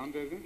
قرآن دے دیں.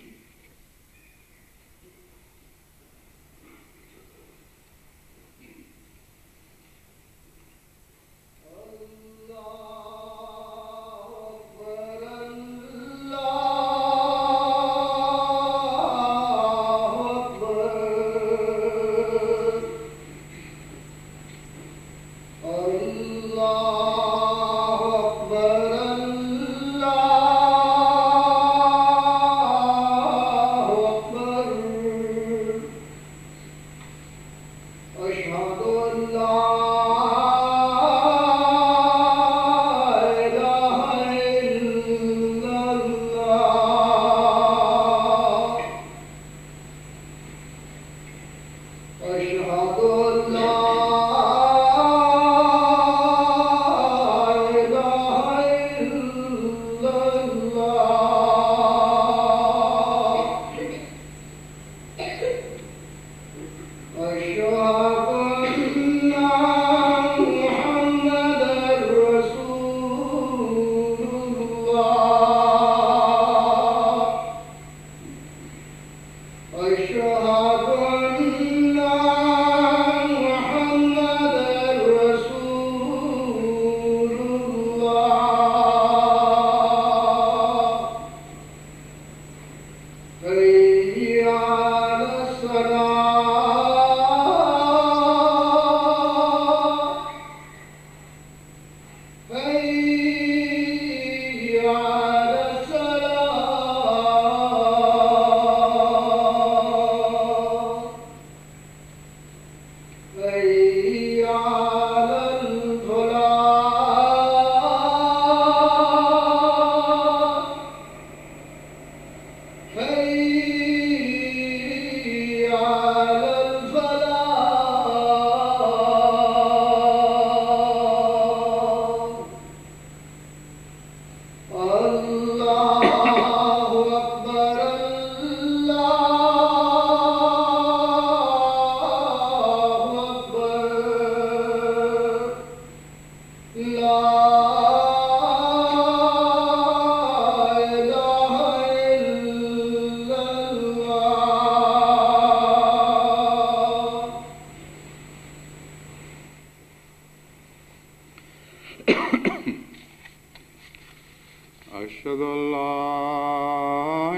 أشهد أن لا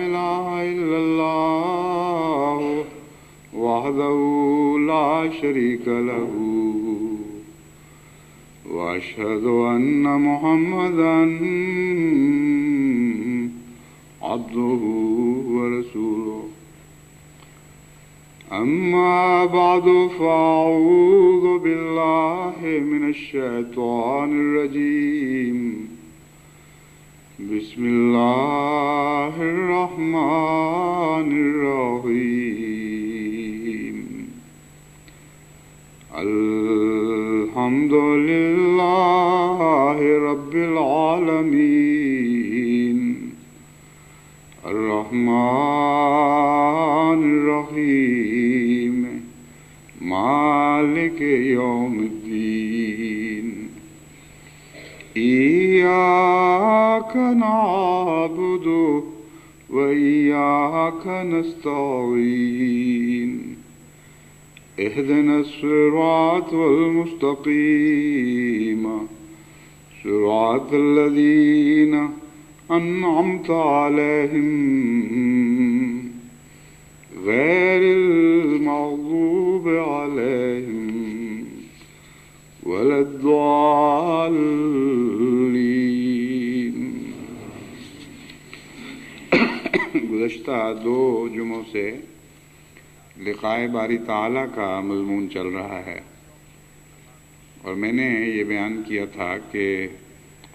إله إلا الله وحده لا شريك له وأشهد أن محمدا عبده ورسوله أما بعد فأعوذ بالله من الشيطان الرجيم بسم الله الرحمن الرحيم الحمد لله رب العالمين الرحمن الرحيم مالك يوم الدين إياك نعبد وإياك نستعين اهدنا الصراط المستقيم صراط الذين أنعمت عليهم غير المغضوب عليهم ولا الضالين. گزشتہ 2 جمعوں سے لقائے باری تعالیٰ کا مضمون چل رہا ہے، اور میں نے یہ بیان کیا تھا کہ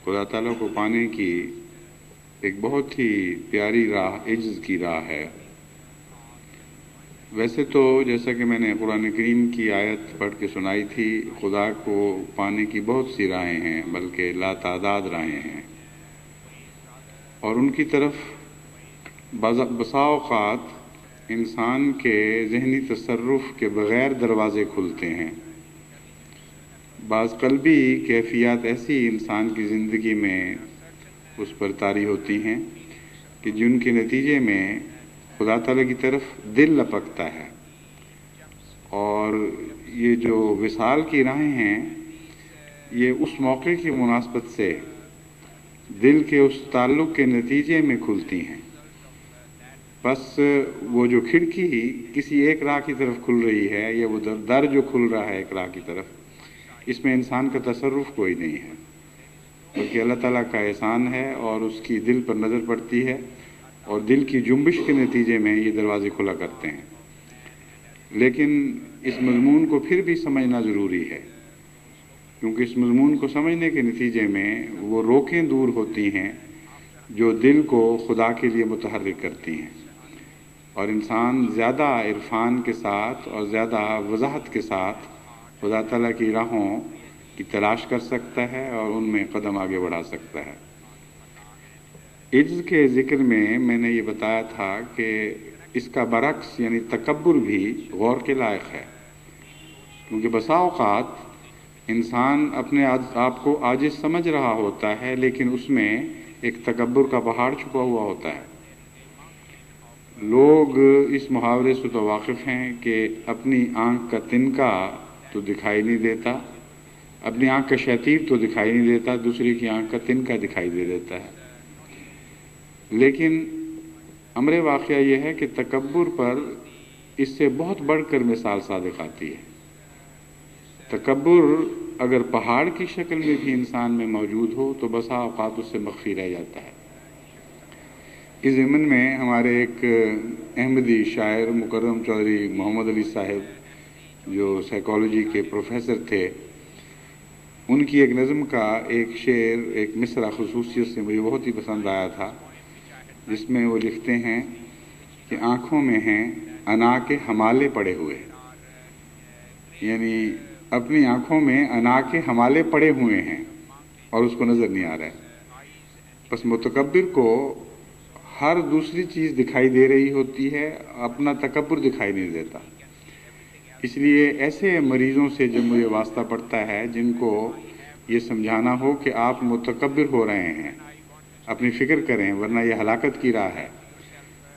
خدا تعالیٰ کو پانے کی ایک بہت ہی پیاری راہ عجز کی راہ ہے. ویسے تو جیسا کہ میں نے قرآن کریم کی آیت پڑھ کے سنائی تھی، خدا کو پانے کی بہت سی راہیں ہیں، بلکہ لا تعداد راہیں ہیں، اور ان کی طرف بسا اوقات انسان کے ذہنی تصرف کے بغیر دروازے کھلتے ہیں. بعض قلبی کیفیات ایسی انسان کی زندگی میں اس پر طاری ہوتی ہیں کہ جن کے نتیجے میں خدا تعالیٰ کی طرف دل لپکتا ہے، اور یہ جو وصال کی راہیں ہیں یہ اس موقع کی مناسبت سے دل کے اس تعلق کے نتیجے میں کھلتی ہیں۔ بس وہ جو کھڑکی کسی ایک راہ کی طرف کھل رہی ہے یا وہ در جو کھل رہا ہے ایک راہ کی طرف، اس میں انسان کا تصرف کوئی نہیں ہے، بلکہ اللہ تعالیٰ کا احسان ہے اور اس کی دل پر نظر پڑتی ہے، اور دل کی جنبش کے نتیجے میں یہ دروازے کھلا کرتے ہیں۔ لیکن اس مضمون کو پھر بھی سمجھنا ضروری ہے، کیونکہ اس مضمون کو سمجھنے کے نتیجے میں وہ روکیں دور ہوتی ہیں جو دل کو خدا کے لیے متحرک کرتی ہیں، اور انسان زیادہ عرفان کے ساتھ اور زیادہ وضاحت کے ساتھ خدا تعالیٰ کی راہوں کی تلاش کر سکتا ہے اور ان میں قدم آگے بڑھا سکتا ہے۔ عجز کے ذکر میں نے یہ بتایا تھا کہ اس کا برعکس یعنی تکبر بھی غور کے لائق ہے، کیونکہ بسا اوقات انسان اپنے آپ کو عاجز سمجھ رہا ہوتا ہے، لیکن اس میں ایک تکبر کا پہاڑ چھپا ہوا ہوتا ہے۔ لوگ اس محاورے سے تو واقف ہیں کہ اپنی آنکھ کا تنکا تو دکھائی نہیں دیتا، اپنی آنکھ کا شیطیر تو دکھائی نہیں دیتا، دوسری کی آنکھ کا تنکا دکھائی دے دیتا ہے۔ لیکن امر واقعہ یہ ہے کہ تکبر پر اس سے بہت بڑھ کر مثال صادق آتی ہے۔ تکبر اگر پہاڑ کی شکل میں بھی انسان میں موجود ہو تو بسا اوقات اس سے مخفی رہ جاتا ہے۔ اس ضمن میں ہمارے ایک احمدی شاعر مکرم چودھری محمد علی صاحب جو سائیکالوجی کے پروفیسر تھے، ان کی ایک نظم کا ایک شعر، ایک مصرع خصوصیت سے مجھے بہت ہی پسند آیا تھا، جس میں وہ لکھتے ہیں کہ آنکھوں میں ہیں انا کے حمالے پڑے ہوئے، یعنی اپنی آنکھوں میں انا کے حمالے پڑے ہوئے ہیں اور اس کو نظر نہیں آ رہا ہے۔ بس متکبر کو ہر دوسری چیز دکھائی دے رہی ہوتی ہے، اپنا تکبر دکھائی نہیں دیتا۔ اس لیے ایسے مریضوں سے جب مجھے واسطہ پڑتا ہے جن کو یہ سمجھانا ہو کہ آپ متکبر ہو رہے ہیں، اپنی فکر کریں ورنہ یہ ہلاکت کی راہ ہے،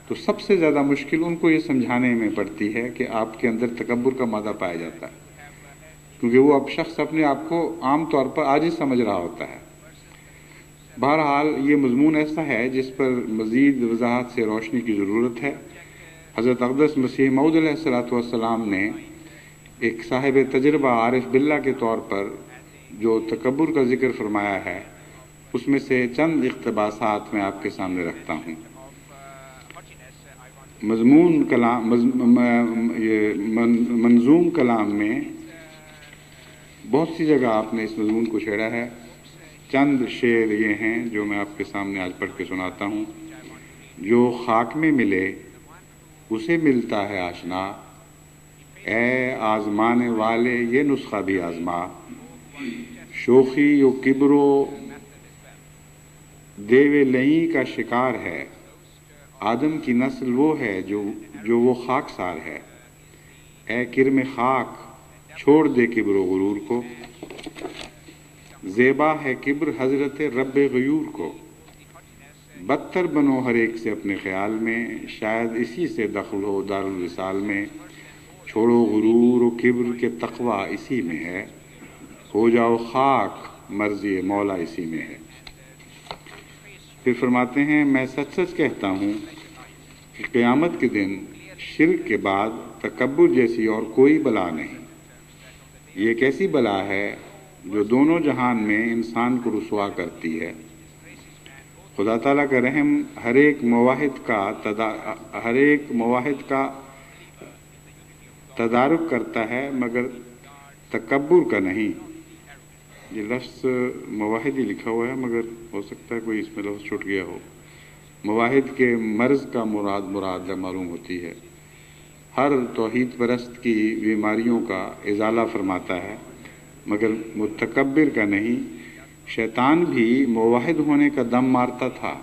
تو سب سے زیادہ مشکل ان کو یہ سمجھانے میں پڑتی ہے کہ آپ کے اندر تکبر کا مادہ پایا جاتا ہے، کیونکہ وہ اب شخص اپنے آپ کو عام طور پر عاجز سمجھ رہا ہوتا ہے۔ بہرحال یہ مضمون ایسا ہے جس پر مزید وضاحت سے روشنی کی ضرورت ہے۔ حضرت اقدس مسیح موعود علیہ السلام نے ایک صاحب تجربہ عارف باللہ کے طور پر جو تکبر کا ذکر فرمایا ہے، اس میں سے چند اقتباسات میں آپ کے سامنے رکھتا ہوں۔ منظوم کلام میں بہت سی جگہ آپ نے اس مضمون کو چھیڑا ہے۔ چند شعر یہ ہیں جو میں آپ کے سامنے آج پڑھ کے سناتا ہوں۔ جو خاک میں ملے اسے ملتا ہے آشنا، اے آزمانے والے یہ نسخہ بھی آزما، شوخی و کبر و دیو لئیں کا شکار ہے، آدم کی نسل وہ ہے جو وہ خاکسار ہے، اے کرم خاک چھوڑ دے کبر و غرور کو، زیبا ہے کبر حضرت رب غیور کو، بدتر بنو ہر ایک سے اپنے خیال میں، شاید اسی سے دخل ہو دار الوصال میں، چھوڑو غرور و کبر کے تقوی اسی میں ہے، ہو جاؤ خاک مرضی مولا اسی میں ہے۔ پھر فرماتے ہیں میں سچ سچ کہتا ہوں کہ قیامت کے دن شرک کے بعد تکبر جیسی اور کوئی بلا نہیں۔ یہ ایک ایسی بلا ہے جو دونوں جہان میں انسان کو رسوا کرتی ہے۔ خدا تعالیٰ کا رحم ہر ایک مواحد کا تدارک کرتا ہے مگر تکبر کا نہیں۔ یہ لفظ مواحد ہی لکھا ہوا ہے مگر ہو سکتا ہے کوئی اس میں لفظ چھوٹ گیا ہو۔ مواحد کے مرض کا مراد معلوم ہوتی ہے۔ ہر توحید پرست کی بیماریوں کا ازالہ فرماتا ہے مگر متکبر کا نہیں۔ شیطان بھی مواحد ہونے کا دم مارتا تھا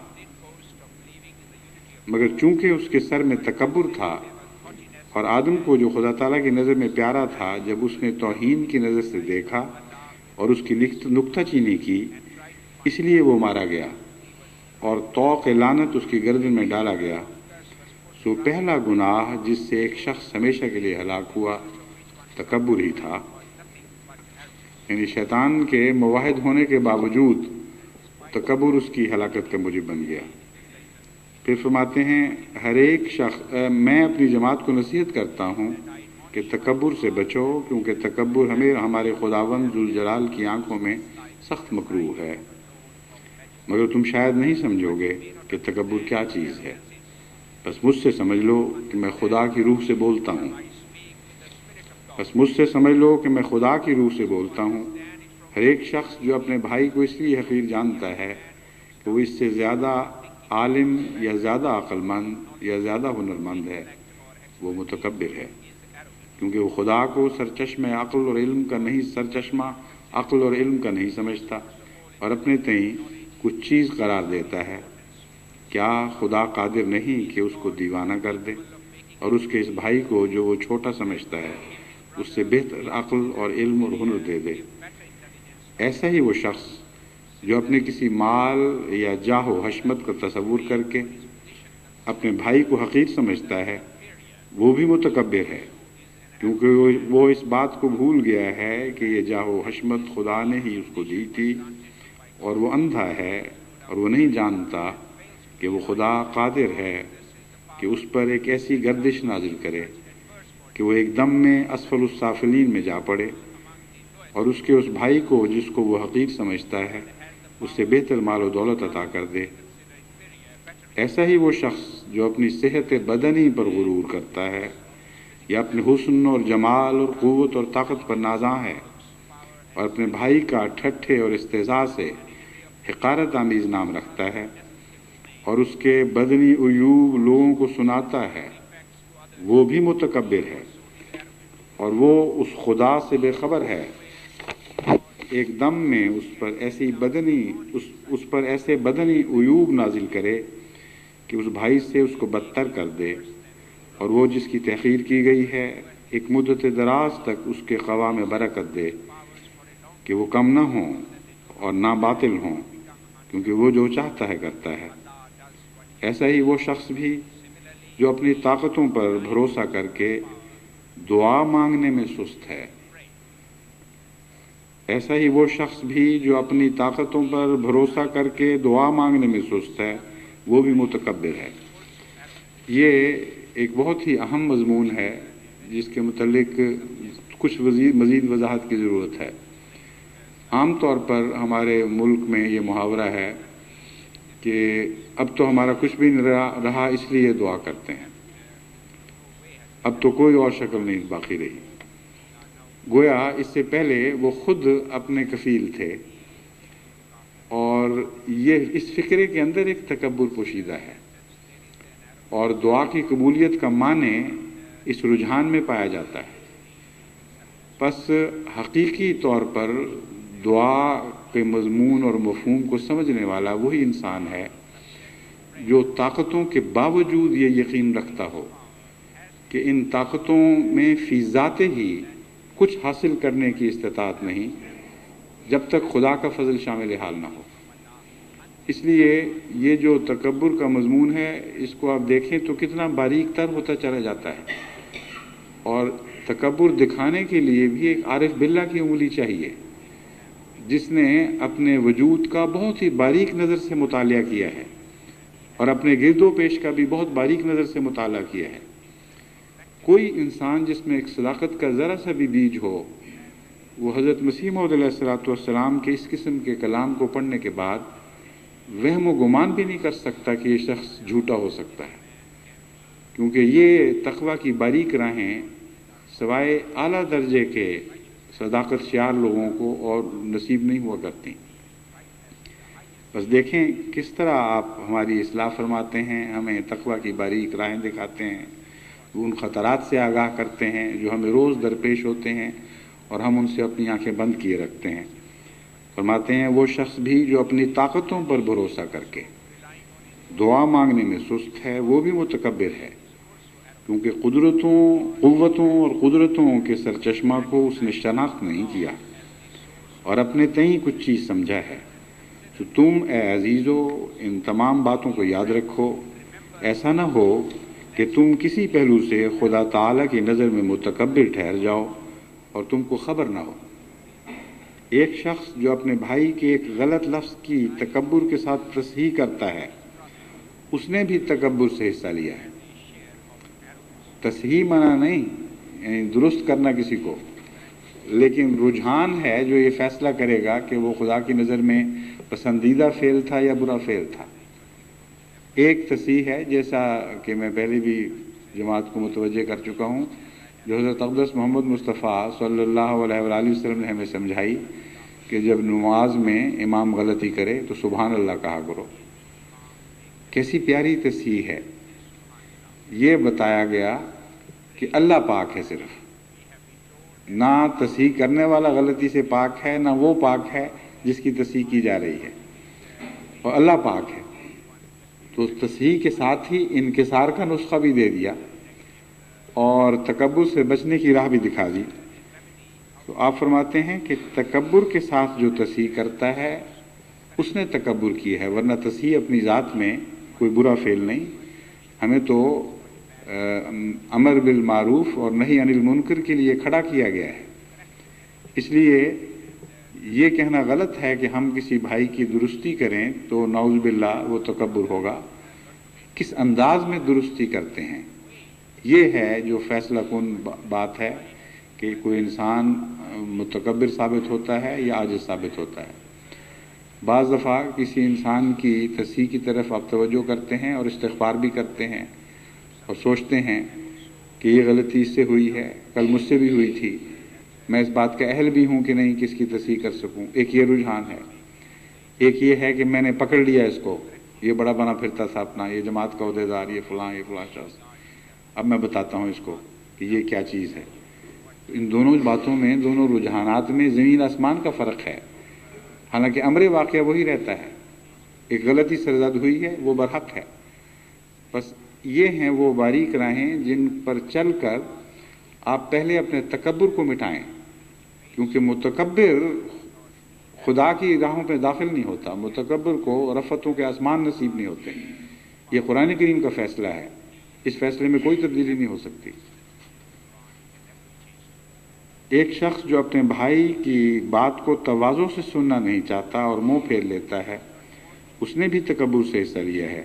مگر چونکہ اس کے سر میں تکبر تھا اور آدم کو جو خدا تعالیٰ کی نظر میں پیارا تھا، جب اس نے توہین کی نظر سے دیکھا اور اس کی نکتہ چینی کی، اس لیے وہ مارا گیا۔ اور طوق لعنت اس کی گردن میں ڈالا گیا، سو پہلا گناہ جس سے ایک شخص ہمیشہ کے لیے ہلاک ہوا تکبر ہی تھا، یعنی شیطان کے مواحد ہونے کے باوجود تکبر اس کی ہلاکت کا موجب بن گیا۔ پھر فرماتے ہیں ہر ایک شخص میں اپنی جماعت کو نصیحت کرتا ہوں کہ تکبر سے بچو، کیونکہ تکبر ہمارے خداوند ذوالجلال کی آنکھوں میں سخت مکروہ ہے، مگر تم شاید نہیں سمجھو گے کہ تکبر کیا چیز ہے، بس مجھ سے سمجھ لو کہ میں خدا کی روح سے بولتا ہوں۔ بس مجھ سے سمجھ لو کہ میں خدا کی روح سے بولتا ہوں۔ ہر ایک شخص جو اپنے بھائی کو اس لیے حقیر جانتا ہے کہ وہ اس سے زیادہ عالم یا زیادہ عقل مند یا زیادہ ہنرمند ہے، وہ متکبر ہے، کیونکہ وہ خدا کو سرچشمہ عقل اور علم کا نہیں سمجھتا اور اپنے تئیں کچھ چیز قرار دیتا ہے۔ کیا خدا قادر نہیں کہ اس کو دیوانہ کر دے اور اس کے اس بھائی کو جو وہ چھوٹا سمجھتا ہے اس سے بہتر عقل اور علم اور ہنر دے دے؟ ایسا ہی وہ شخص جو اپنے کسی مال یا جاہ و حشمت کا تصور کر کے اپنے بھائی کو حقیر سمجھتا ہے، وہ بھی متکبر ہے، کیونکہ وہ اس بات کو بھول گیا ہے کہ یہ جاہ و حشمت خدا نے ہی اس کو دی تھی، اور وہ اندھا ہے اور وہ نہیں جانتا کہ وہ خدا قادر ہے کہ اس پر ایک ایسی گردش نازل کرے کہ وہ ایک دم میں اسفل السافلین میں جا پڑے اور اس کے اس بھائی کو جس کو وہ حقیر سمجھتا ہے اس سے بہتر مال و دولت عطا کر دے۔ ایسا ہی وہ شخص جو اپنی صحت بدنی پر غرور کرتا ہے یا اپنے حسن اور جمال اور قوت اور طاقت پر نازاں ہے اور اپنے بھائی کا ٹھٹھے اور استہزاء سے حقارت آمیز نام رکھتا ہے اور اس کے بدنی عیوب لوگوں کو سناتا ہے، وہ بھی متکبر ہے، اور وہ اس خدا سے بے خبر ہے ایک دم میں اس پر ایسے بدنی عیوب نازل کرے کہ اس بھائی سے اس کو بدتر کر دے، اور وہ جس کی تحقیر کی گئی ہے ایک مدت دراز تک اس کے قوا میں برکت دے کہ وہ کم نہ ہوں اور نہ باطل ہوں، کیونکہ وہ جو چاہتا ہے کرتا ہے۔ ایسا ہی وہ شخص بھی جو اپنی طاقتوں پر بھروسہ کر کے دعا مانگنے میں سست ہے، ایسا ہی وہ شخص بھی جو اپنی طاقتوں پر بھروسہ کر کے دعا مانگنے میں سست ہے، وہ بھی متکبر ہے۔ یہ ایک بہت ہی اہم مضمون ہے جس کے متعلق کچھ مزید وضاحت کی ضرورت ہے۔ عام طور پر ہمارے ملک میں یہ محاورہ ہے کہ اب تو ہمارا کچھ بھی نہیں رہا اس لیے دعا کرتے ہیں، اب تو کوئی اور شکل نہیں باقی رہی، گویا اس سے پہلے وہ خود اپنے کفیل تھے، اور یہ اس فکرے کے اندر ایک تکبر پوشیدہ ہے، اور دعا کی قبولیت کا معنی اس رجحان میں پایا جاتا ہے۔ پس حقیقی طور پر دعا کے مضمون اور مفہوم کو سمجھنے والا وہی انسان ہے جو طاقتوں کے باوجود یہ یقین رکھتا ہو کہ ان طاقتوں میں فی ذات ہی کچھ حاصل کرنے کی استطاعت نہیں جب تک خدا کا فضل شامل حال نہ ہو۔ اس لیے یہ جو تکبر کا مضمون ہے اس کو آپ دیکھیں تو کتنا باریک تر ہوتا چلا جاتا ہے، اور تکبر دکھانے کے لیے بھی ایک عارف باللہ کی انگلی چاہیے جس نے اپنے وجود کا بہت ہی باریک نظر سے مطالعہ کیا ہے اور اپنے گرد و پیش کا بھی بہت باریک نظر سے مطالعہ کیا ہے۔ کوئی انسان جس میں ایک صداقت کا ذرا سا بھی بیج ہو، وہ حضرت مسیح موعود علیہ السلام کے اس قسم کے کلام کو پڑھنے کے بعد وہم و گمان بھی نہیں کر سکتا کہ یہ شخص جھوٹا ہو سکتا ہے، کیونکہ یہ تقویٰ کی باریک راہیں سوائے اعلیٰ درجے کے صداقت شیار لوگوں کو اور نصیب نہیں ہوا کرتی۔ بس دیکھیں کس طرح آپ ہماری اصلاح فرماتے ہیں، ہمیں تقویٰ کی باریک راہیں دکھاتے ہیں، ان خطرات سے آگاہ کرتے ہیں جو ہمیں روز درپیش ہوتے ہیں اور ہم ان سے اپنی آنکھیں بند کیے رکھتے ہیں۔ فرماتے ہیں وہ شخص بھی جو اپنی طاقتوں پر بھروسہ کر کے دعا مانگنے میں سست ہے، وہ بھی متکبر ہے، کیونکہ قوتوں اور قدرتوں کے سرچشمہ کو اس نے شناخت نہیں کیا اور اپنے تئیں کچھ چیز سمجھا ہے، تو تم اے عزیزو ان تمام باتوں کو یاد رکھو، ایسا نہ ہو کہ تم کسی پہلو سے خدا تعالیٰ کی نظر میں متکبر ٹھہر جاؤ اور تم کو خبر نہ ہو۔ ایک شخص جو اپنے بھائی کے ایک غلط لفظ کی تکبر کے ساتھ تصحیح کرتا ہے، اس نے بھی تکبر سے حصہ لیا ہے۔ تصحیح منع نہیں، یعنی درست کرنا کسی کو، لیکن رجحان ہے جو یہ فیصلہ کرے گا کہ وہ خدا کی نظر میں پسندیدہ فعل تھا یا برا فعل تھا۔ ایک تصحیح ہے، جیسا کہ میں پہلے بھی جماعت کو متوجہ کر چکا ہوں، جو حضرت اقدس محمد مصطفیٰ صلی اللہ علیہ وآلہ وسلم نے ہمیں سمجھائی کہ جب نماز میں امام غلطی کرے تو سبحان اللہ کہا کرو۔ کیسی پیاری تصحیح ہے۔ یہ بتایا گیا کہ اللہ پاک ہے، صرف نہ تصحیح کرنے والا غلطی سے پاک ہے، نہ وہ پاک ہے جس کی تصحیح کی جا رہی ہے، اور اللہ پاک ہے۔ تو تصحیح کے ساتھ ہی انکسار کا نسخہ بھی دے دیا اور تکبر سے بچنے کی راہ بھی دکھا دی۔ تو آپ فرماتے ہیں کہ تکبر کے ساتھ جو تصحیح کرتا ہے اس نے تکبر کی ہے، ورنہ تصحیح اپنی ذات میں کوئی برا فعل نہیں۔ ہمیں تو امر بالمعروف اور نہی عن المنکر کے لیے کھڑا کیا گیا ہے، اس لیے یہ کہنا غلط ہے کہ ہم کسی بھائی کی درستی کریں تو نعوذ باللہ وہ تکبر ہوگا۔ کس انداز میں درستی کرتے ہیں، یہ ہے جو فیصلہ کن بات ہے کہ کوئی انسان متکبر ثابت ہوتا ہے یا عاجز ثابت ہوتا ہے۔ بعض دفعہ کسی انسان کی تصحیح کی طرف آپ توجہ کرتے ہیں اور استغفار بھی کرتے ہیں اور سوچتے ہیں کہ یہ غلطی اس سے ہوئی ہے، کل مجھ سے بھی ہوئی تھی، میں اس بات کا اہل بھی ہوں کہ نہیں کس کی تصحیح کر سکوں۔ ایک یہ رجحان ہے۔ ایک یہ ہے کہ میں نے پکڑ لیا اس کو، یہ بڑا بنا پھرتا تھا اپنا، یہ جماعت کا عہدیدار، یہ فلاں شخص، اب میں بتاتا ہوں اس کو کہ یہ کیا چیز ہے۔ ان دونوں باتوں میں، دونوں رجحانات میں زمین آسمان کا فرق ہے، حالانکہ امر واقعہ وہی رہتا ہے۔ ایک غلطی سرزد ہوئی ہے، وہ برحق ہے، بس یہ ہیں وہ باریک راہیں جن پر چل کر آپ پہلے اپنے تکبر کو مٹائیں، کیونکہ متکبر خدا کی راہوں پہ داخل نہیں ہوتا، متکبر کو رفتوں کے آسمان نصیب نہیں ہوتے۔ یہ قرآن کریم کا فیصلہ ہے، اس فیصلے میں کوئی تبدیلی نہیں ہو سکتی۔ ایک شخص جو اپنے بھائی کی بات کو تواضع سے سننا نہیں چاہتا اور منہ پھیر لیتا ہے، اس نے بھی تکبر سے حصہ لیا ہے۔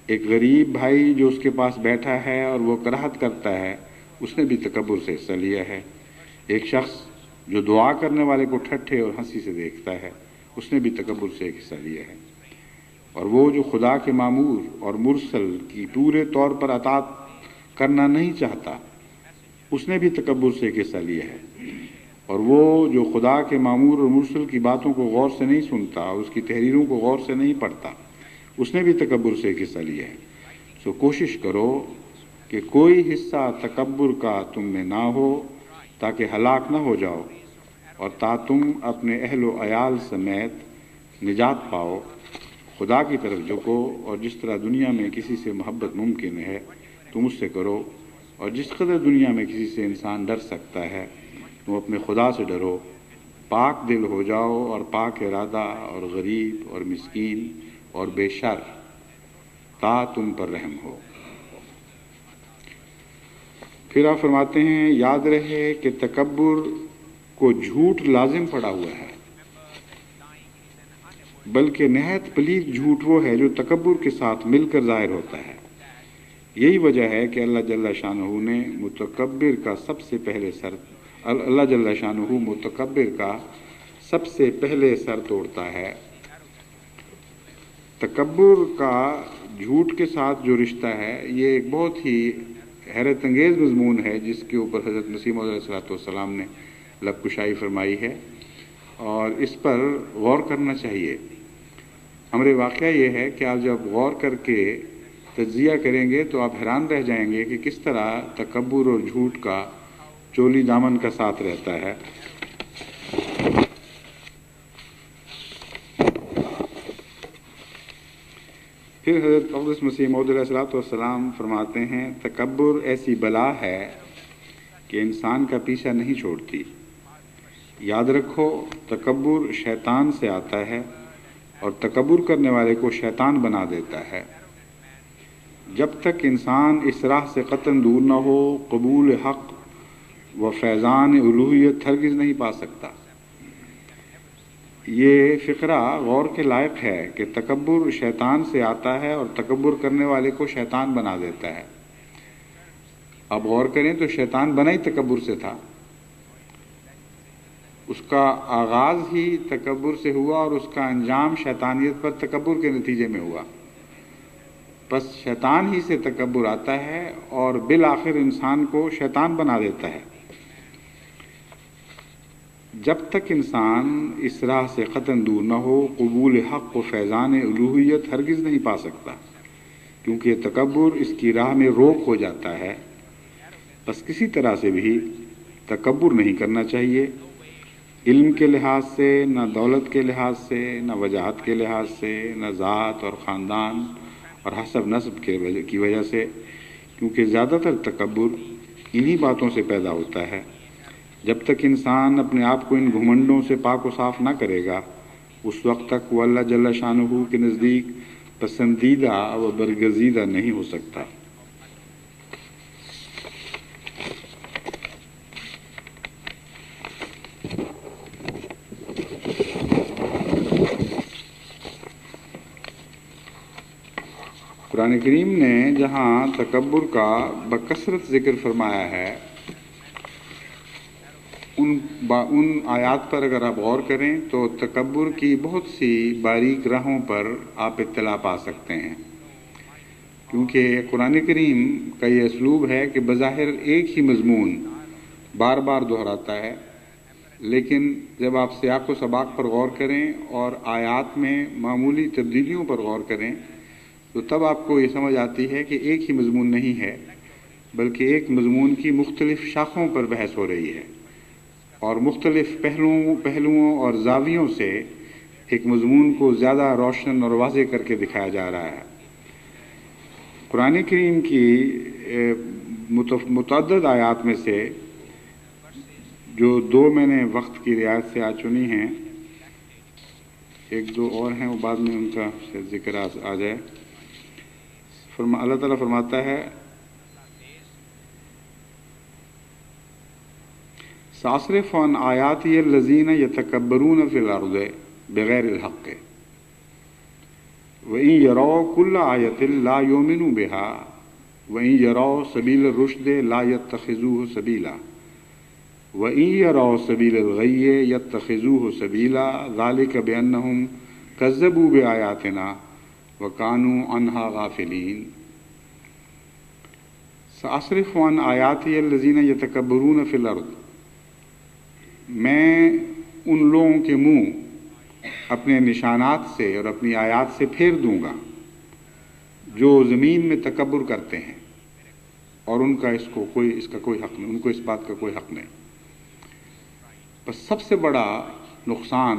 ایک غریب بھائی جو اس کے پاس بیٹھا ہے اور وہ کراہت کرتا ہے، اس نے بھی تکبر سے حصہ لیا ہے۔ ایک شخص جو دعا کرنے والے کو ٹھٹھے اور ہنسی سے دیکھتا ہے، اس نے بھی تکبر سے ایک حصہ لیا ہے۔ اور وہ جو خدا کے مامور اور مرسل کی پورے طور پر اطاعت کرنا نہیں چاہتا، اس نے بھی تکبر سے ایک حصہ لیا ہے۔ اور وہ جو خدا کے مامور اور مرسل کی باتوں کو غور سے نہیں سنتا، اس کی تحریروں کو غور سے نہیں پڑھتا، اس نے بھی تکبر سے ایک حصہ لیا ہے۔ سو کوشش کرو کہ کوئی حصہ تکبر کا تم میں نہ ہو، تاکہ ہلاک نہ ہو جاؤ اور تا تم اپنے اہل و عیال سمیت نجات پاؤ۔ خدا کی طرف جھکو اور جس طرح دنیا میں کسی سے محبت ممکن ہے تم اس سے کرو، اور جس قدر دنیا میں کسی سے انسان ڈر سکتا ہے تم اپنے خدا سے ڈرو۔ پاک دل ہو جاؤ اور پاک ارادہ اور غریب اور مسکین اور بے شر، تا تم پر رحم ہو۔ پھر آپ فرماتے ہیں یاد رہے کہ تکبر کو جھوٹ لازم پڑا ہوا ہے، بلکہ نہایت پلید جھوٹ وہ ہے جو تکبر کے ساتھ مل کر ظاہر ہوتا ہے۔ یہی وجہ ہے کہ اللہ جل شانہ نے متکبر کا سب سے پہلے سر توڑتا ہے۔ تکبر کا جھوٹ کے ساتھ جو رشتہ ہے، یہ ایک بہت ہی حیرت انگیز مضمون ہے، جس کے اوپر حضرت مسیح موعود علیہ الصلوۃ والسلام نے لب کشائی فرمائی ہے، اور اس پر غور کرنا چاہیے۔ امر واقعہ یہ ہے کہ آپ جب غور کر کے تجزیہ کریں گے تو آپ حیران رہ جائیں گے کہ کس طرح تکبر اور جھوٹ کا چولی دامن کا ساتھ رہتا ہے۔ پھر حضرت اقدس مسیح موعود علیہ الصلوۃ والسلام فرماتے ہیں تکبر ایسی بلا ہے کہ انسان کا پیچھا نہیں چھوڑتی۔ یاد رکھو تکبر شیطان سے آتا ہے اور تکبر کرنے والے کو شیطان بنا دیتا ہے۔ جب تک انسان اس راہ سے قطعاً دور نہ ہو، قبول حق و فیضان الوہیت ہرگز نہیں پا سکتا۔ یہ فقرہ غور کے لائق ہے کہ تکبر شیطان سے آتا ہے اور تکبر کرنے والے کو شیطان بنا دیتا ہے۔ اب غور کریں تو شیطان بنا ہی تکبر سے تھا، اس کا آغاز ہی تکبر سے ہوا اور اس کا انجام شیطانیت پر تکبر کے نتیجے میں ہوا۔ بس شیطان ہی سے تکبر آتا ہے اور بالآخر انسان کو شیطان بنا دیتا ہے۔ جب تک انسان اس راہ سے قطعاً دور نہ ہو، قبول حق و فیضان الوہیت ہرگز نہیں پا سکتا، کیونکہ تکبر اس کی راہ میں روک ہو جاتا ہے۔ بس کسی طرح سے بھی تکبر نہیں کرنا چاہیے، علم کے لحاظ سے، نہ دولت کے لحاظ سے، نہ وجاہت کے لحاظ سے، نہ ذات اور خاندان اور حسب نسب کی وجہ سے، کیونکہ زیادہ تر تکبر انہی باتوں سے پیدا ہوتا ہے۔ جب تک انسان اپنے آپ کو ان گھمنڈوں سے پاک و صاف نہ کرے گا، اس وقت تک وہ اللہ جل شانہ کے نزدیک پسندیدہ و برگزیدہ نہیں ہو سکتا۔ قرآن کریم نے جہاں تکبر کا بکثرت ذکر فرمایا ہے، ان آیات پر اگر آپ غور کریں تو تکبر کی بہت سی باریک راہوں پر آپ اطلاع پا سکتے ہیں، کیونکہ قرآن کریم کا یہ اسلوب ہے کہ بظاہر ایک ہی مضمون بار بار دہراتا ہے، لیکن جب آپ سیاق و سباق پر غور کریں اور آیات میں معمولی تبدیلیوں پر غور کریں تو تب آپ کو یہ سمجھ آتی ہے کہ ایک ہی مضمون نہیں ہے، بلکہ ایک مضمون کی مختلف شاخوں پر بحث ہو رہی ہے اور مختلف پہلوؤں اور زاویوں سے ایک مضمون کو زیادہ روشن اور واضح کر کے دکھایا جا رہا ہے۔ قرآن کریم کی متعدد آیات میں سے جو دو میں نے وقت کی رعایت سے آج چنی ہیں، ایک دو اور ہیں وہ بعد میں ان کا ذکر آ جائے۔ اللہ تعالیٰ فرماتا ہے، ساصرف عن آیاتی الذین یتکبرون فی الارض بغیر الحق وإن یروا کل آیۃ لا یؤمنوا بها وإن یروا سبیل الرشد لا یتخذوہ سبیلا وإن یروا سبیل الغی یتخذوہ سبیلا ذلک بأنہم کذبوا بآیاتنا وَكَانُوا عَنْهَا غَافِلِينَ۔ سَأَصْرِفُ عَنْ آیَاتِیَ الَّذِينَ يَتَكَبَّرُونَ فِي الْأَرْضِ، میں ان لوگوں کے منہ اپنے نشانات سے اور اپنی آیات سے پھیر دوں گا جو زمین میں تکبر کرتے ہیں، اور ان کا اس کا کوئی حق نہیں، ان کو اس بات کا کوئی حق نہیں۔ بس سب سے بڑا نقصان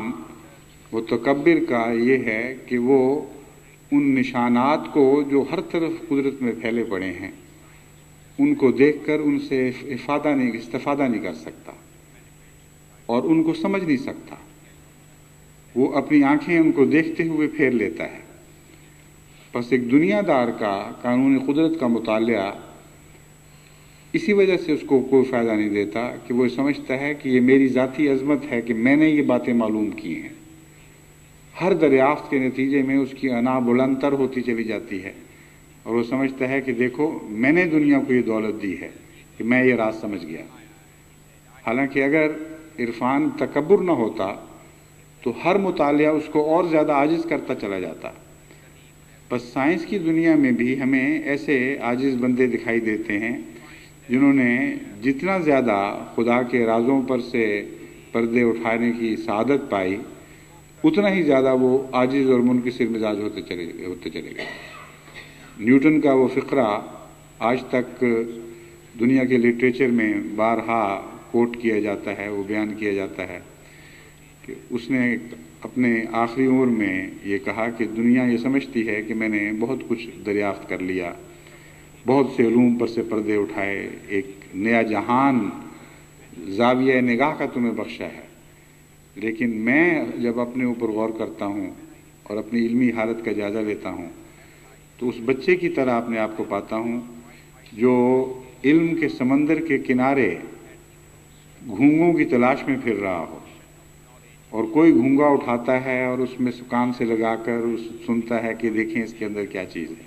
متکبر کا یہ ہے کہ وہ ان نشانات کو جو ہر طرف قدرت میں پھیلے پڑے ہیں ان کو دیکھ کر ان سے استفادہ نہیں کر سکتا اور ان کو سمجھ نہیں سکتا، وہ اپنی آنکھیں ان کو دیکھتے ہوئے پھیر لیتا ہے۔ بس ایک دنیا دار کا قانون قدرت کا مطالعہ اسی وجہ سے اس کو کوئی فائدہ نہیں دیتا کہ وہ سمجھتا ہے کہ یہ میری ذاتی عظمت ہے کہ میں نے یہ باتیں معلوم کی ہیں۔ ہر دریافت کے نتیجے میں اس کی انا بلند تر ہوتی چلی جاتی ہے اور وہ سمجھتا ہے کہ دیکھو میں نے دنیا کو یہ دولت دی ہے کہ میں یہ راز سمجھ گیا۔ حالانکہ اگر عرفان تکبر نہ ہوتا تو ہر مطالعہ اس کو اور زیادہ عاجز کرتا چلا جاتا۔ بس سائنس کی دنیا میں بھی ہمیں ایسے عاجز بندے دکھائی دیتے ہیں جنہوں نے جتنا زیادہ خدا کے رازوں پر سے پردے اٹھانے کی سعادت پائی، اتنا ہی زیادہ وہ عاجز اور منکسر مزاج ہوتے چلے گئے۔ نیوٹن کا وہ فقرہ آج تک دنیا کے لٹریچر میں بارہا کوٹ کیا جاتا ہے، وہ بیان کیا جاتا ہے کہ اس نے اپنے آخری عمر میں یہ کہا کہ دنیا یہ سمجھتی ہے کہ میں نے بہت کچھ دریافت کر لیا، بہت سے علوم پر سے پردے اٹھائے، ایک نیا جہان زاویہ نگاہ کا تمہیں بخشا ہے، لیکن میں جب اپنے اوپر غور کرتا ہوں اور اپنی علمی حالت کا جائزہ لیتا ہوں تو اس بچے کی طرح اپنے آپ کو پاتا ہوں جو علم کے سمندر کے کنارے گھونگوں کی تلاش میں پھر رہا ہو، اور کوئی گھونگا اٹھاتا ہے اور اس میں کان سے لگا کر سنتا ہے کہ دیکھیں اس کے اندر کیا چیز ہے،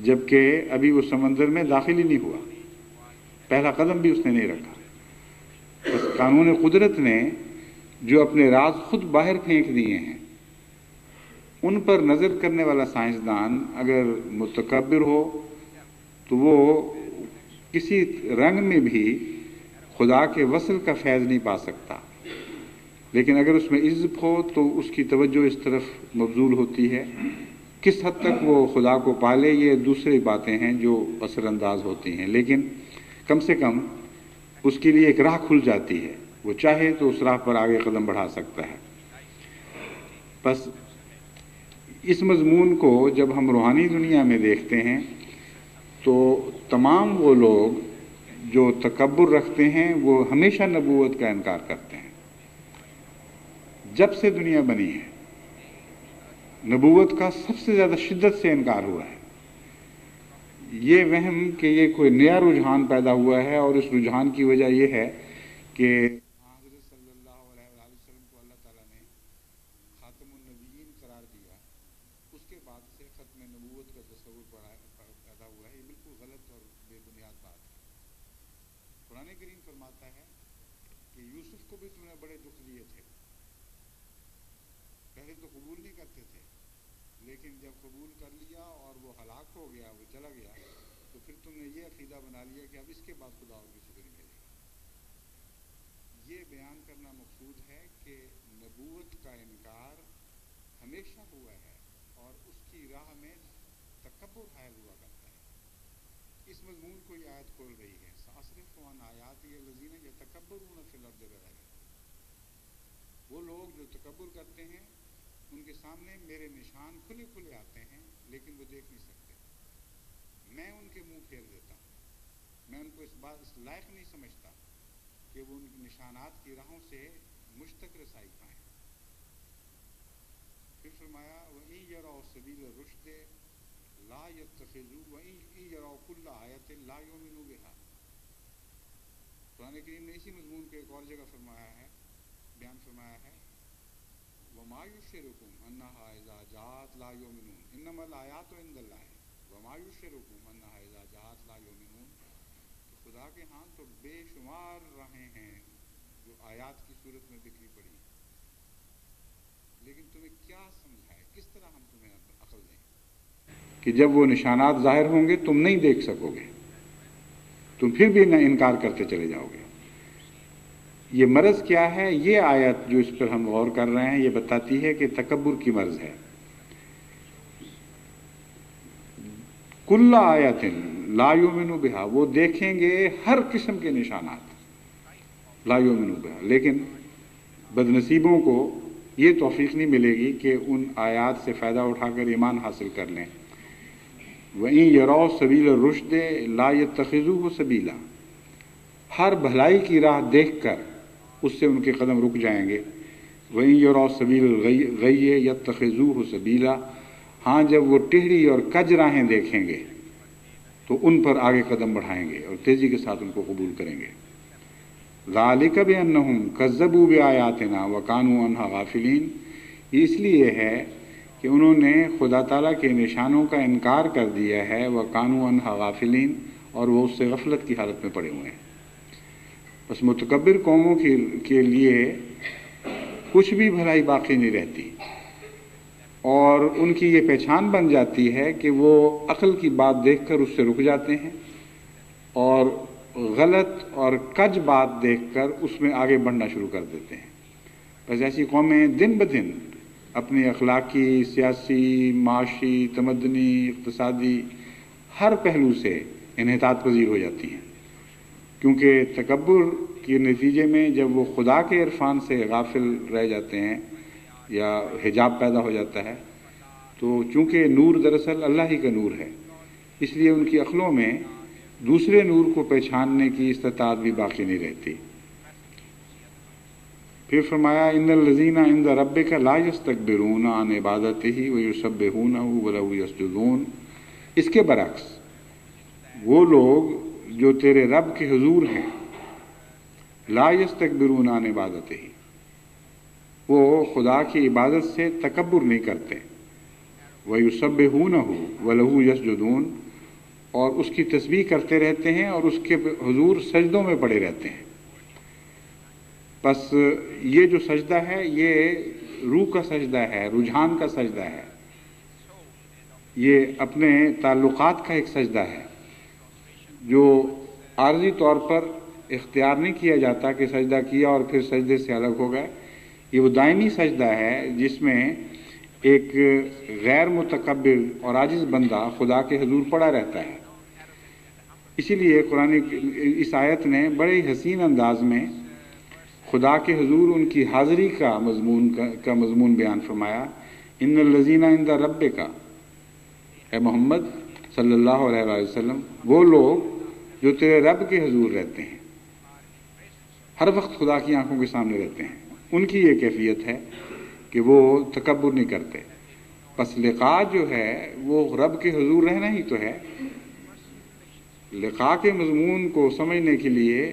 جبکہ ابھی وہ سمندر میں داخل ہی نہیں ہوا، پہلا قدم بھی اس نے نہیں رکھا۔ بس قانون قدرت نے جو اپنے راز خود باہر پھینک دیے ہیں، ان پر نظر کرنے والا سائنسدان اگر متکبر ہو تو وہ کسی رنگ میں بھی خدا کے وصل کا فیض نہیں پا سکتا، لیکن اگر اس میں عزت ہو تو اس کی توجہ اس طرف مبذول ہوتی ہے۔ کس حد تک وہ خدا کو پالے یہ دوسری باتیں ہیں جو اثر انداز ہوتی ہیں، لیکن کم سے کم اس کے لیے ایک راہ کھل جاتی ہے، وہ چاہے تو اس راہ پر آگے قدم بڑھا سکتا ہے۔ بس اس مضمون کو جب ہم روحانی دنیا میں دیکھتے ہیں تو تمام وہ لوگ جو تکبر رکھتے ہیں وہ ہمیشہ نبوت کا انکار کرتے ہیں۔ جب سے دنیا بنی ہے نبوت کا سب سے زیادہ شدت سے انکار ہوا ہے۔ یہ وہم کہ یہ کوئی نیا رجحان پیدا ہوا ہے، اور اس رجحان کی وجہ یہ ہے کہ حضرت صلی اللہ علیہ وآلہ وسلم کو اللہ تعالیٰ نے خاتم النبیین قرار دیا، اس کے بعد سے ختم نبوت کا تصور پیدا ہوا ہے۔ یہ بالکل غلط اور بے بنیاد بات ہے۔ قرآن کریم فرماتا ہے کہ یوسف کو بھی تم نے بڑے دکھ دیے تھے، پہلے تو قبول نہیں کرتے تھے، لیکن جب قبول کر لیا اور وہ ہلاک ہو گیا، وہ چلا گیا، تو پھر تم نے یہ عقیدہ بنا لیا کہ اب اس کے بعد خدا اور کسی کو نہیں ملے گا۔ یہ بیان کرنا مقصود ہے کہ نبوت کا انکار ہمیشہ ہوا ہے اور اس کی راہ میں تکبر حائل ہوا کرتا ہے۔ اس مضمون کو یہ آیت کھول رہی ہے، سأصرف عن آیاتی الذین یتکبرون فی الارض بغیر الحق۔ وہ لوگ جو تکبر کرتے ہیں ان کے سامنے میرے نشان کھلے کھلے آتے ہیں لیکن وہ دیکھ نہیں سکتے، میں ان کے منہ پھیر دیتا ہوں، میں ان کو اس لائق نہیں سمجھتا کہ وہ ان نشانات کی راہوں سے مشتق رسائی پائیں۔ پھر فرمایا وَإِن يَرَوْا سَبِيلَ الرُّشْدِ لَا يَتَّخِذُوهُ وَإِن يَرَوْا كُلَّ آیَةٍ لَا يُؤْمِنُوا بِهَا۔ قرآن کریم نے اسی مضمون کو ایک اور جگہ فرمایا ہے، بیان فرمایا ہے وَمَا يُشْعِرُكُمْ أَنَّهَا إِذَا جَاءَتْ لَا يُؤْمِنُونَ إِنَّمَا الْآيَاتُ عِندَ اللَّهِ وَمَا يُشْعِرُكُمْ أَنَّهَا إِذَا جَاءَتْ لَا يُؤْمِنُونَ۔ تو خدا کے ہاں تو بے شمار راہیں ہیں جو آیات کی صورت میں بکھری پڑی، لیکن تمہیں کیا سمجھائے، کس طرح ہم تمہیں عقل دیں کہ جب وہ نشانات ظاہر ہوں گے تم نہیں دیکھ سکو گے، تم پھر بھی نہ انکار کرتے چلے جاؤ گے۔ یہ مرض کیا ہے؟ یہ آیت جو اس پر ہم غور کر رہے ہیں یہ بتاتی ہے کہ تکبر کی مرض ہے۔ کل آیت لا یؤمنوا بہا، وہ دیکھیں گے ہر قسم کے نشانات، لا یؤمنوا بہا، لیکن بدنصیبوں کو یہ توفیق نہیں ملے گی کہ ان آیات سے فائدہ اٹھا کر ایمان حاصل کر لیں۔ وَإِن يَرَوْا سَبِيلَ الرُّشْدِ لَا يَتَّخِذُوهُ سَبِيلًا، ہر بھلائی کی راہ دیکھ کر اس سے ان کے قدم رک جائیں گے۔ وَإِن يَرَوْا سَبِيلَ الْغَيِّ يَتَّخِذُوهُ سَبِيلًا، ہاں جب وہ ٹیڑھی اور کج راہیں دیکھیں گے تو ان پر آگے قدم بڑھائیں گے اور تیزی کے ساتھ ان کو قبول کریں گے۔ ذَلِكَ بِأَنَّهُمْ كَذَّبُوا بِآيَاتِنَا وَكَانُوا عَنْهَا غَافِلِينَ، یہ اس لیے ہے کہ انہوں نے خدا تعالیٰ کے نشانوں کا انکار کر دیا ہے، وَكَانُوا عَنْهَا غَافِلِينَ، اور وہ اس سے غفلت کی حالت میں پڑے ہوئے ہیں۔ بس متکبر قوموں کے لیے کچھ بھی بھلائی باقی نہیں رہتی، اور ان کی یہ پہچان بن جاتی ہے کہ وہ عقل کی بات دیکھ کر اس سے رک جاتے ہیں اور غلط اور کج بات دیکھ کر اس میں آگے بڑھنا شروع کر دیتے ہیں۔ بس ایسی قومیں دن بدن اپنی اخلاقی، سیاسی، معاشی، تمدنی، اقتصادی ہر پہلو سے انحطاط پذیر ہو جاتی ہیں، کیونکہ تکبر کے نتیجے میں جب وہ خدا کے عرفان سے غافل رہ جاتے ہیں یا حجاب پیدا ہو جاتا ہے، تو چونکہ نور دراصل اللہ ہی کا نور ہے، اس لیے ان کی عقلوں میں دوسرے نور کو پہچاننے کی استطاعت بھی باقی نہیں رہتی۔ پھر فرمایا ان الذین عند ربک لا یستکبرون عن عبادتہ ویسبحونہ ولہ یسجدون، اس کے برعکس وہ لوگ جو تیرے رب کے حضور ہیں، لا یستکبرون عن عبادتہ، وہ خدا کی عبادت سے تکبر نہیں کرتے، ویسبحونہ ولہ یسجدون، اور اس کی تسبیح کرتے رہتے ہیں اور اس کے حضور سجدوں میں پڑے رہتے ہیں۔ بس یہ جو سجدہ ہے یہ روح کا سجدہ ہے، رجحان کا سجدہ ہے، یہ اپنے تعلقات کا ایک سجدہ ہے جو عارضی طور پر اختیار نہیں کیا جاتا کہ سجدہ کیا اور پھر سجدے سے الگ ہو گئے۔ یہ وہ دائمی سجدہ ہے جس میں ایک غیر متکبر اور عاجز بندہ خدا کے حضور پڑا رہتا ہے۔ اسی لیے قرآن اس آیت نے بڑے ہی حسین انداز میں خدا کے حضور ان کی حاضری کا مضمون بیان فرمایا۔ ان الذین عند ربک، اے محمد صلی اللہ علیہ وآلہ وسلم، وہ لوگ جو تیرے رب کے حضور رہتے ہیں، ہر وقت خدا کی آنکھوں کے سامنے رہتے ہیں، ان کی یہ کیفیت ہے کہ وہ تکبر نہیں کرتے۔ پس لقاء جو ہے وہ رب کے حضور رہنا ہی تو ہے۔ لقاء کے مضمون کو سمجھنے کے لیے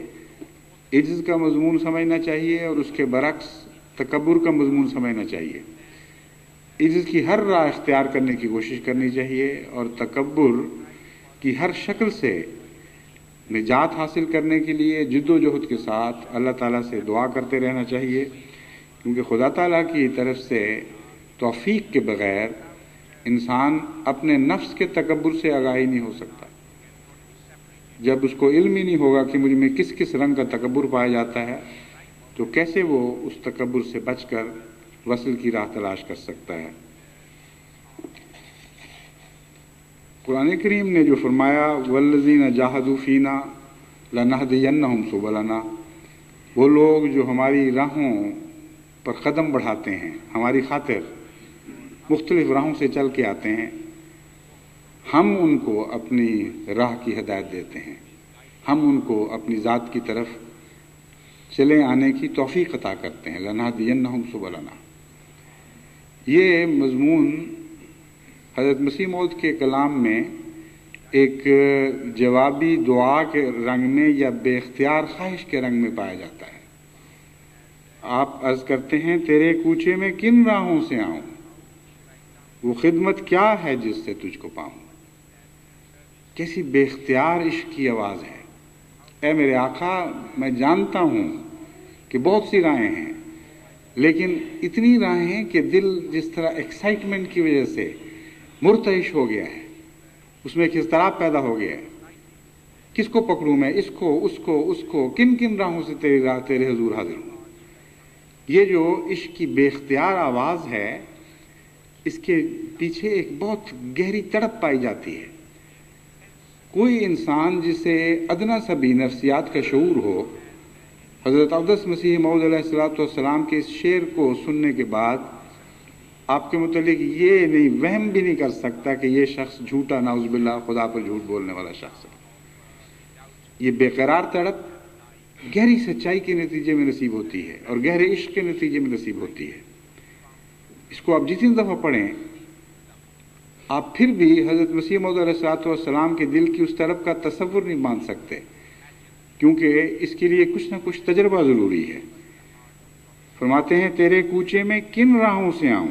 عجز کا مضمون سمجھنا چاہیے اور اس کے برعکس تکبر کا مضمون سمجھنا چاہیے۔ عجز کی ہر راہ اختیار کرنے کی کوشش کرنی چاہیے اور تکبر کی ہر شکل سے نجات حاصل کرنے کے لیے جد و جہد کے ساتھ اللہ تعالیٰ سے دعا کرتے رہنا چاہیے، کیونکہ خدا تعالیٰ کی طرف سے توفیق کے بغیر انسان اپنے نفس کے تکبر سے آگاہی نہیں ہو سکتا۔ جب اس کو علم ہی نہیں ہوگا کہ مجھ میں کس کس رنگ کا تکبر پایا جاتا ہے تو کیسے وہ اس تکبر سے بچ کر وصل کی راہ تلاش کر سکتا ہے۔ قرآن کریم نے جو فرمایا والذین جاہدوا فینا لنہدینہم سبلنا، وہ لوگ جو ہماری راہوں پر قدم بڑھاتے ہیں، ہماری خاطر مختلف راہوں سے چل کے آتے ہیں، ہم ان کو اپنی راہ کی ہدایت دیتے ہیں، ہم ان کو اپنی ذات کی طرف چلے آنے کی توفیق عطا کرتے ہیں۔ لنہدینہم سبلنا، یہ مضمون حضرت مسیح موعود کے کلام میں ایک جوابی دعا کے رنگ میں یا بے اختیار خواہش کے رنگ میں پایا جاتا ہے۔ آپ عرض کرتے ہیں تیرے کوچے میں کن راہوں سے آؤں، وہ خدمت کیا ہے جس سے تجھ کو پاؤں۔ کیسی بے اختیار عشق کی آواز ہے۔ اے میرے آقا، میں جانتا ہوں کہ بہت سی راہیں ہیں، لیکن اتنی راہیں ہیں کہ دل جس طرح ایکسائٹمنٹ کی وجہ سے مرتعش ہو گیا ہے، اس میں ایک اضطراب پیدا ہو گیا ہے۔ کس کو پکڑوں میں، اس کو کن کن راہوں سے تیرے حضور حاضر ہوں۔ یہ جو عشق کی بے اختیار آواز ہے، اس کے پیچھے ایک بہت گہری تڑپ پائی جاتی ہے۔ کوئی انسان جسے ادنا سا بھی نفسیات کا شعور ہو، حضرت اقدس مسیح موعود علیہ السلام کے اس شعر کو سننے کے بعد آپ کے متعلق یہ نہیں وہم بھی نہیں کر سکتا کہ یہ شخص جھوٹا، نعوذ باللہ، خدا پر جھوٹ بولنے والا شخص ہے۔ یہ بے قرار تڑپ گہری سچائی کے نتیجے میں نصیب ہوتی ہے اور گہرے عشق کے نتیجے میں نصیب ہوتی ہے۔ اس کو آپ جتنی دفعہ پڑھیں، آپ پھر بھی حضرت مسیح موعود علیہ السلام کے دل کی اس طرف کا تصور نہیں مان سکتے، کیونکہ اس کے لیے کچھ نہ کچھ تجربہ ضروری ہے۔ فرماتے ہیں تیرے کوچے میں کن راہوں سے آؤں،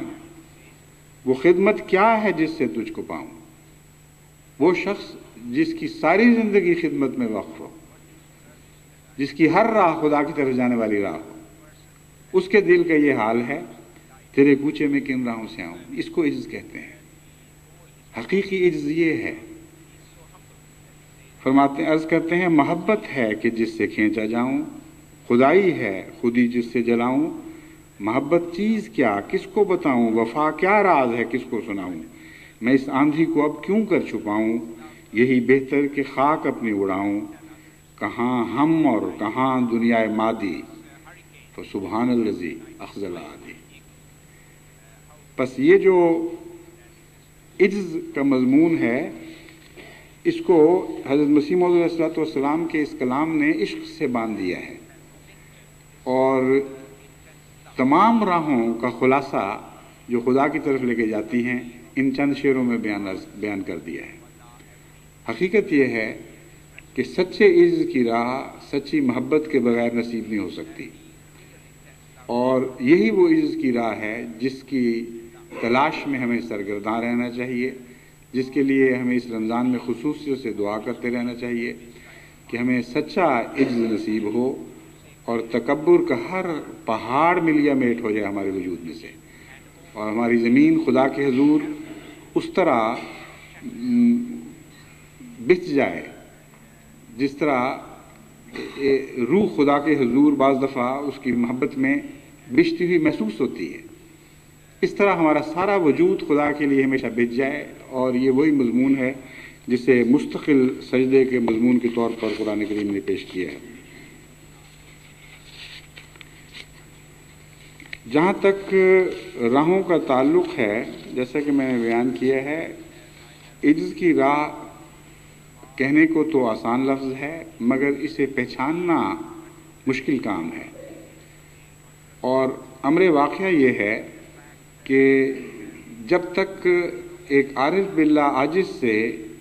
وہ خدمت کیا ہے جس سے تجھ کو پاؤں۔ وہ شخص جس کی ساری زندگی خدمت میں وقف ہو، جس کی ہر راہ خدا کی طرف جانے والی راہ ہو، اس کے دل کا یہ حال ہے تیرے کوچے میں کن راہوں سے آؤں۔ اس کو عجز کہتے ہیں۔ حقیقی عجز یہ ہے۔ فرماتے ہیں، عرض کرتے ہیں محبت ہے کہ جس سے کھینچا جاؤں، خدائی ہے خودی جس سے جلاؤں۔ محبت چیز کیا کس کو بتاؤں، وفا کیا راز ہے کس کو سناؤں۔ میں اس آندھی کو اب کیوں کر چھپاؤں، یہی بہتر کہ خاک اپنی اڑاؤں۔ کہاں ہم اور کہاں دنیا مادی، فسبحان الذی اخذل عادی۔ پس یہ جو عجز کا مضمون ہے، اس کو حضرت مسیح موعود علیہ السلام کے اس کلام نے عشق سے باندھ دیا ہے، اور تمام راہوں کا خلاصہ جو خدا کی طرف لے کے جاتی ہیں ان چند شعروں میں بیان کر دیا ہے۔ حقیقت یہ ہے کہ سچے عز کی راہ سچی محبت کے بغیر نصیب نہیں ہو سکتی، اور یہی وہ عز کی راہ ہے جس کی تلاش میں ہمیں سرگرداں رہنا چاہیے، جس کے لیے ہمیں اس رمضان میں خصوصیت سے دعا کرتے رہنا چاہیے کہ ہمیں سچا عز نصیب ہو اور تکبر کا ہر پہاڑ ملیا میٹ ہو جائے ہمارے وجود میں سے، اور ہماری زمین خدا کے حضور اس طرح بچ جائے جس طرح روح خدا کے حضور بعض دفعہ اس کی محبت میں بچتی ہوئی محسوس ہوتی ہے، اس طرح ہمارا سارا وجود خدا کے لیے ہمیشہ بچ جائے۔ اور یہ وہی مضمون ہے جسے مستقل سجدے کے مضمون کے طور پر قرآن کریم نے پیش کیا ہے۔ جہاں تک راہوں کا تعلق ہے، جیسا کہ میں نے بیان کیا ہے، عجز کی راہ کہنے کو تو آسان لفظ ہے، مگر اسے پہچاننا مشکل کام ہے، اور امر واقعہ یہ ہے کہ جب تک ایک عارف باللہ عاجز سے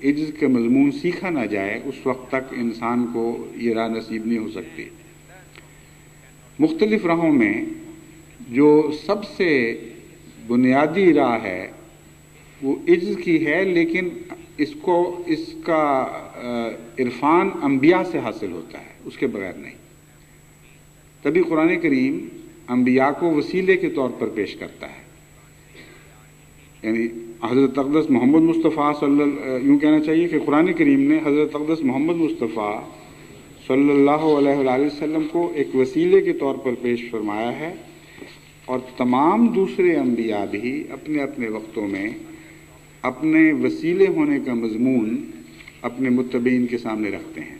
عجز کے مضمون سیکھا نہ جائے اس وقت تک انسان کو یہ راہ نصیب نہیں ہو سکتی۔ مختلف راہوں میں جو سب سے بنیادی راہ ہے وہ عجز کی ہے، لیکن اس کا عرفان انبیاء سے حاصل ہوتا ہے، اس کے بغیر نہیں۔ تبھی قرآن کریم انبیاء کو وسیلے کے طور پر پیش کرتا ہے، یعنی حضرت اقدس محمد مصطفیٰ یوں کہنا چاہیے کہ قرآن کریم نے حضرت اقدس محمد مصطفیٰ صلی اللہ علیہ وآلہ وسلم کو ایک وسیلے کے طور پر پیش فرمایا ہے، اور تمام دوسرے انبیاء بھی اپنے اپنے وقتوں میں اپنے وسیلے ہونے کا مضمون اپنے متبعین کے سامنے رکھتے ہیں۔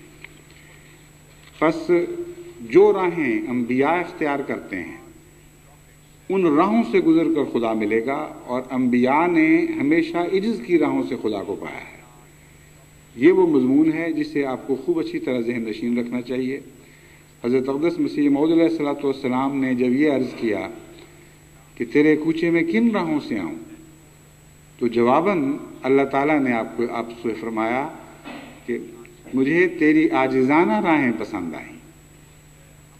پس جو راہیں انبیاء اختیار کرتے ہیں ان راہوں سے گزر کر خدا ملے گا، اور انبیاء نے ہمیشہ عجز کی راہوں سے خدا کو پایا ہے۔ یہ وہ مضمون ہے جسے آپ کو خوب اچھی طرح ذہن نشین رکھنا چاہیے۔ حضرت اقدس مسیح موعود علیہ الصلوۃ والسلام نے جب یہ عرض کیا کہ تیرے کوچے میں کن راہوں سے آؤں، تو جواباً اللہ تعالیٰ نے آپ سے فرمایا کہ مجھے تیری عاجزانہ راہیں پسند آئیں۔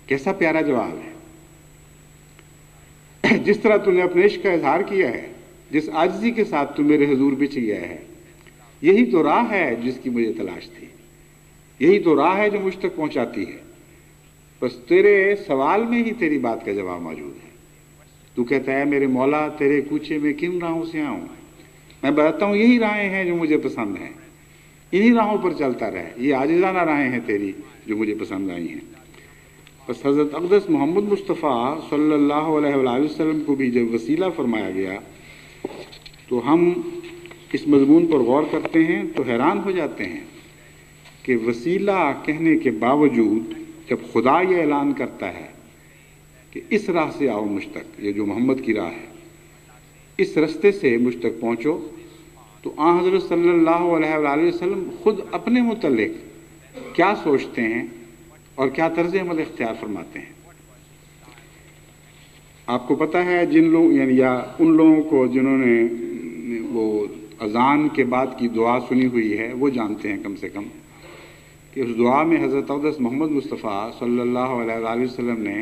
کیسا پیارا جواب ہے! جس طرح تو نے اپنے عشق کا اظہار کیا ہے، جس عاجزی کے ساتھ تو میرے حضور بچ گیا ہے، یہی تو راہ ہے جس کی مجھے تلاش تھی، یہی تو راہ ہے جو مجھ تک پہنچاتی ہے۔ بس تیرے سوال میں ہی تیری بات کا جواب موجود ہے۔ تو کہتا ہے میرے مولا تیرے کوچے میں کن راہوں سے آؤں؟ میں بتاتا ہوں یہی راہیں ہیں جو مجھے پسند ہیں، انہی راہوں پر چلتا رہے، یہ عاجزانہ راہیں ہیں تیری جو مجھے پسند آئی ہیں۔ بس حضرت اقدس محمد مصطفیٰ صلی اللہ علیہ وآلہ وسلم کو بھی جب وسیلہ فرمایا گیا تو ہم اس مضمون پر غور کرتے ہیں تو حیران ہو جاتے ہیں کہ وسیلہ کہنے کے باوجود جب خدا یہ اعلان کرتا ہے کہ اس راہ سے آؤ مجھ تک، یہ جو محمد کی راہ ہے، اس رستے سے مجھ تک پہنچو، تو آن حضرت صلی اللہ علیہ وآلہ وسلم خود اپنے متعلق کیا سوچتے ہیں اور کیا طرز عمل اختیار فرماتے ہیں۔ آپ کو پتہ ہے جن لوگ یا ان لوگوں کو جنہوں نے وہ اذان کے بعد کی دعا سنی ہوئی ہے وہ جانتے ہیں کم سے کم کہ اس دعا میں حضرت اقدس محمد مصطفیٰ صلی اللہ علیہ وآلہ وسلم نے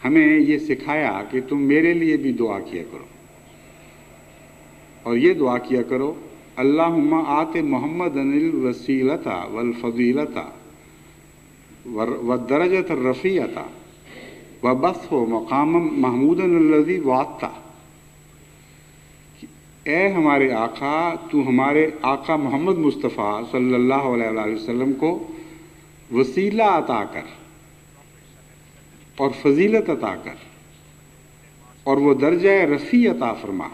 ہمیں یہ سکھایا کہ تم میرے لیے بھی دعا کیا کرو، اور یہ دعا کیا کرو اللہم آت محمد الوسیلۃ والفضیلۃ والدرجۃ الرفیعۃ وبعثہ مقاما محمودا الذی وعدتہ۔ اے ہمارے آقا، تو ہمارے آقا محمد مصطفیٰ صلی اللہ علیہ وآلہ وسلم کو وسیلہ عطا کر اور فضیلت عطا کر اور وہ درجہ رفیع عطا فرما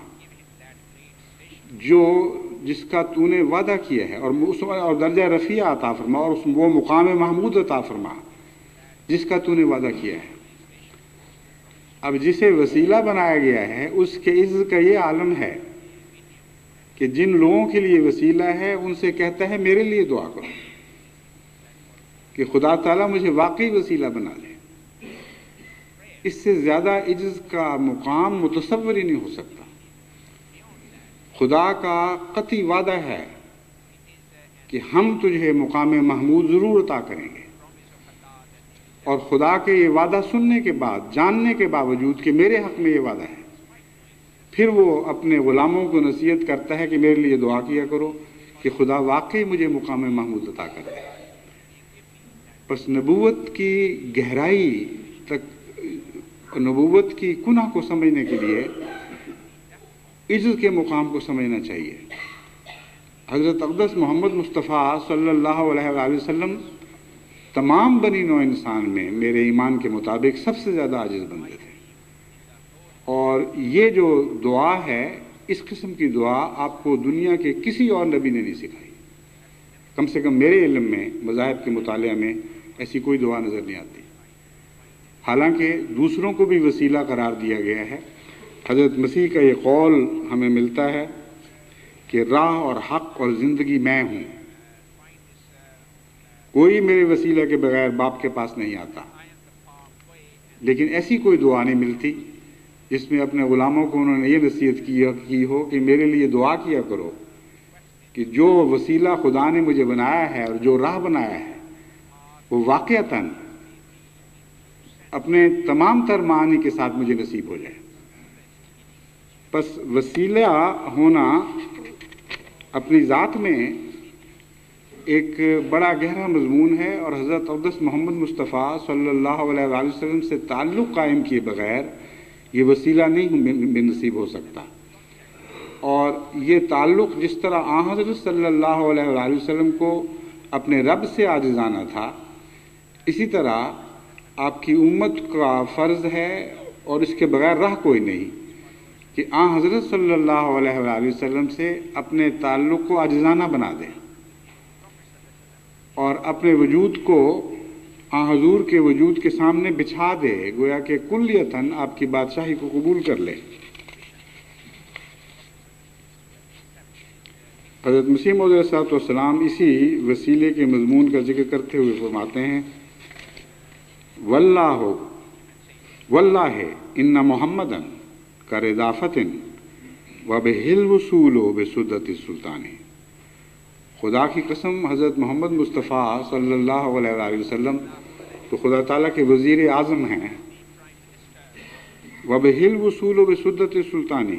جس کا تو نے وعدہ کیا ہے، اور درجہ رفیع عطا فرما، اور وہ مقام محمود عطا فرما جس کا تو نے وعدہ کیا ہے۔ اب جسے وسیلہ بنایا گیا ہے اس کے عز کا یہ عالم ہے کہ جن لوگوں کے لیے وسیلہ ہے ان سے کہتا ہے میرے لیے دعا کرو کہ خدا تعالیٰ مجھے واقعی وسیلہ بنا لے۔ اس سے زیادہ عجز کا مقام متصور ہی نہیں ہو سکتا۔ خدا کا قطعی وعدہ ہے کہ ہم تجھے مقام محمود ضرور عطا کریں گے، اور خدا کے یہ وعدہ سننے کے بعد، جاننے کے باوجود کہ میرے حق میں یہ وعدہ ہے، پھر وہ اپنے غلاموں کو نصیحت کرتا ہے کہ میرے لیے دعا کیا کرو کہ خدا واقعی مجھے مقام محمود عطا کر دے۔ بس نبوت کی گہرائی تک، نبوت کی کنہ کو سمجھنے کے لیے عجز کے مقام کو سمجھنا چاہیے۔ حضرت اقدس محمد مصطفیٰ صلی اللہ علیہ وآلہ وسلم تمام بنی نوع انسان میں میرے ایمان کے مطابق سب سے زیادہ عاجز بندے تھے، اور یہ جو دعا ہے، اس قسم کی دعا آپ کو دنیا کے کسی اور نبی نے نہیں سکھائی۔ کم سے کم میرے علم میں، مذاہب کے مطالعہ میں ایسی کوئی دعا نظر نہیں آتی۔ حالانکہ دوسروں کو بھی وسیلہ قرار دیا گیا ہے۔ حضرت مسیح کا یہ قول ہمیں ملتا ہے کہ راہ اور حق اور زندگی میں ہوں، کوئی میرے وسیلہ کے بغیر باپ کے پاس نہیں آتا۔ لیکن ایسی کوئی دعا نہیں ملتی جس میں اپنے غلاموں کو انہوں نے یہ نصیحت کی ہو کہ میرے لیے دعا کیا کرو کہ جو وسیلہ خدا نے مجھے بنایا ہے اور جو راہ بنایا ہے وہ واقعتاً اپنے تمام تر معانی کے ساتھ مجھے نصیب ہو جائے۔ بس وسیلہ ہونا اپنی ذات میں ایک بڑا گہرا مضمون ہے، اور حضرت اقدس محمد مصطفیٰ صلی اللہ علیہ وآلہ وسلم سے تعلق قائم کیے بغیر یہ وسیلہ نہیں نصیب ہو سکتا۔ اور یہ تعلق جس طرح آن حضرت صلی اللہ علیہ وآلہ وسلم کو اپنے رب سے عاجزانہ تھا، اسی طرح آپ کی امت کا فرض ہے، اور اس کے بغیر راہ کوئی نہیں، کہ آن حضرت صلی اللہ علیہ وآلہ وسلم سے اپنے تعلق کو عاجزانہ بنا دیں، اور اپنے وجود کو آن حضور کے وجود کے سامنے بچھا دے، گویا کہ کلیتاً آپ کی بادشاہی کو قبول کر لے۔ حضرت مسیح موعود علیہ الصلوۃ والسلام اسی وسیلے کے مضمون کا ذکر کرتے ہوئے فرماتے ہیں، واللہ ان محمدً کردافت وبہل وصول بسدت السلطان۔ خدا کی قسم، حضرت محمد مصطفیٰ صلی اللہ علیہ وآلہ وسلم تو خدا تعالیٰ کے وزیر اعظم ہیں، وبہل وصول بسدت السلطان،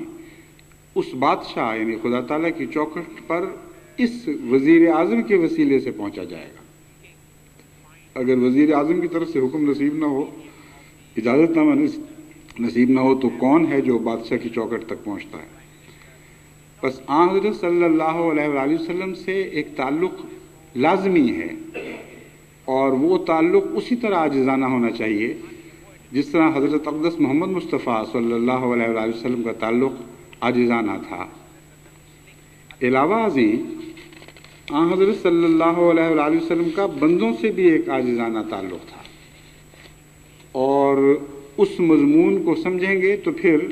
اس بادشاہ یعنی خدا تعالیٰ کی چوکھٹ پر اس وزیر اعظم کے وسیلے سے پہنچا جائے گا۔ اگر وزیر اعظم کی طرف سے حکم نصیب نہ ہو، اجازت نامہ نصیب نہ ہو، تو کون ہے جو بادشاہ کی چوکھٹ تک پہنچتا ہے؟ بس آن حضرت صلی اللہ علیہ وآلہ وسلم سے ایک تعلق لازمی ہے، اور وہ تعلق اسی طرح عاجزانہ ہونا چاہیے جس طرح حضرت اقدس محمد مصطفیٰ صلی اللہ علیہ وآلہ وسلم کا تعلق عاجزانہ تھا۔ علاوہ ازیں آن حضرت صلی اللہ علیہ وآلہ وسلم کا بندوں سے بھی ایک عاجزانہ تعلق تھا، اور اس مضمون کو سمجھیں گے تو پھر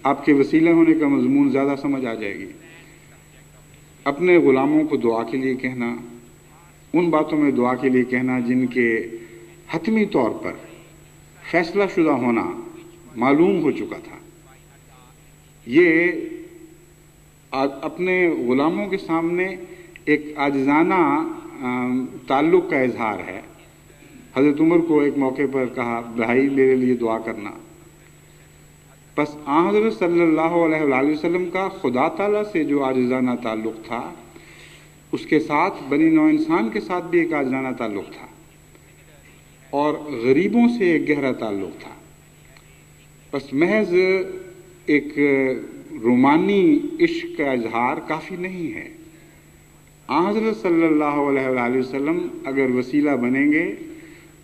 آپ کے وسیلہ ہونے کا مضمون زیادہ سمجھ آ جائے گی۔ اپنے غلاموں کو دعا کے لیے کہنا، ان باتوں میں دعا کے لیے کہنا جن کے حتمی طور پر فیصلہ شدہ ہونا معلوم ہو چکا تھا، یہ اپنے غلاموں کے سامنے ایک عاجزانہ تعلق کا اظہار ہے۔ حضرت عمر کو ایک موقع پر کہا، بھائی میرے لیے دعا کرنا۔ بس آن حضرت صلی اللہ علیہ وآلہ وسلم کا خدا تعالیٰ سے جو عاجزانہ تعلق تھا، اس کے ساتھ بنی نوع انسان کے ساتھ بھی ایک عاجزانہ تعلق تھا، اور غریبوں سے ایک گہرا تعلق تھا۔ بس محض ایک رومانی عشق کا اظہار کافی نہیں ہے۔ آن حضرت صلی اللہ علیہ وآلہ وسلم اگر وسیلہ بنیں گے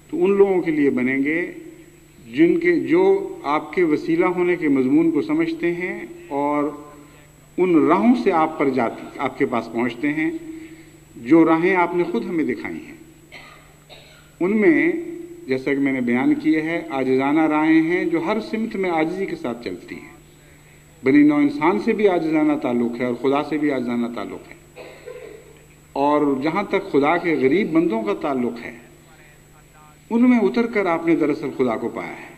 تو ان لوگوں کے لیے بنیں گے جو آپ کے وسیلہ ہونے کے مضمون کو سمجھتے ہیں اور ان راہوں سے آپ کے پاس پہنچتے ہیں جو راہیں آپ نے خود ہمیں دکھائی ہیں۔ ان میں جیسا کہ میں نے بیان کیا ہے، عاجزانہ راہیں ہیں جو ہر سمت میں عاجزی کے ساتھ چلتی ہیں۔ بنی نوع انسان سے بھی عاجزانہ تعلق ہے اور خدا سے بھی عاجزانہ تعلق ہے، اور جہاں تک خدا کے غریب بندوں کا تعلق ہے، ان میں اتر کر آپ نے دراصل خدا کو پایا ہے۔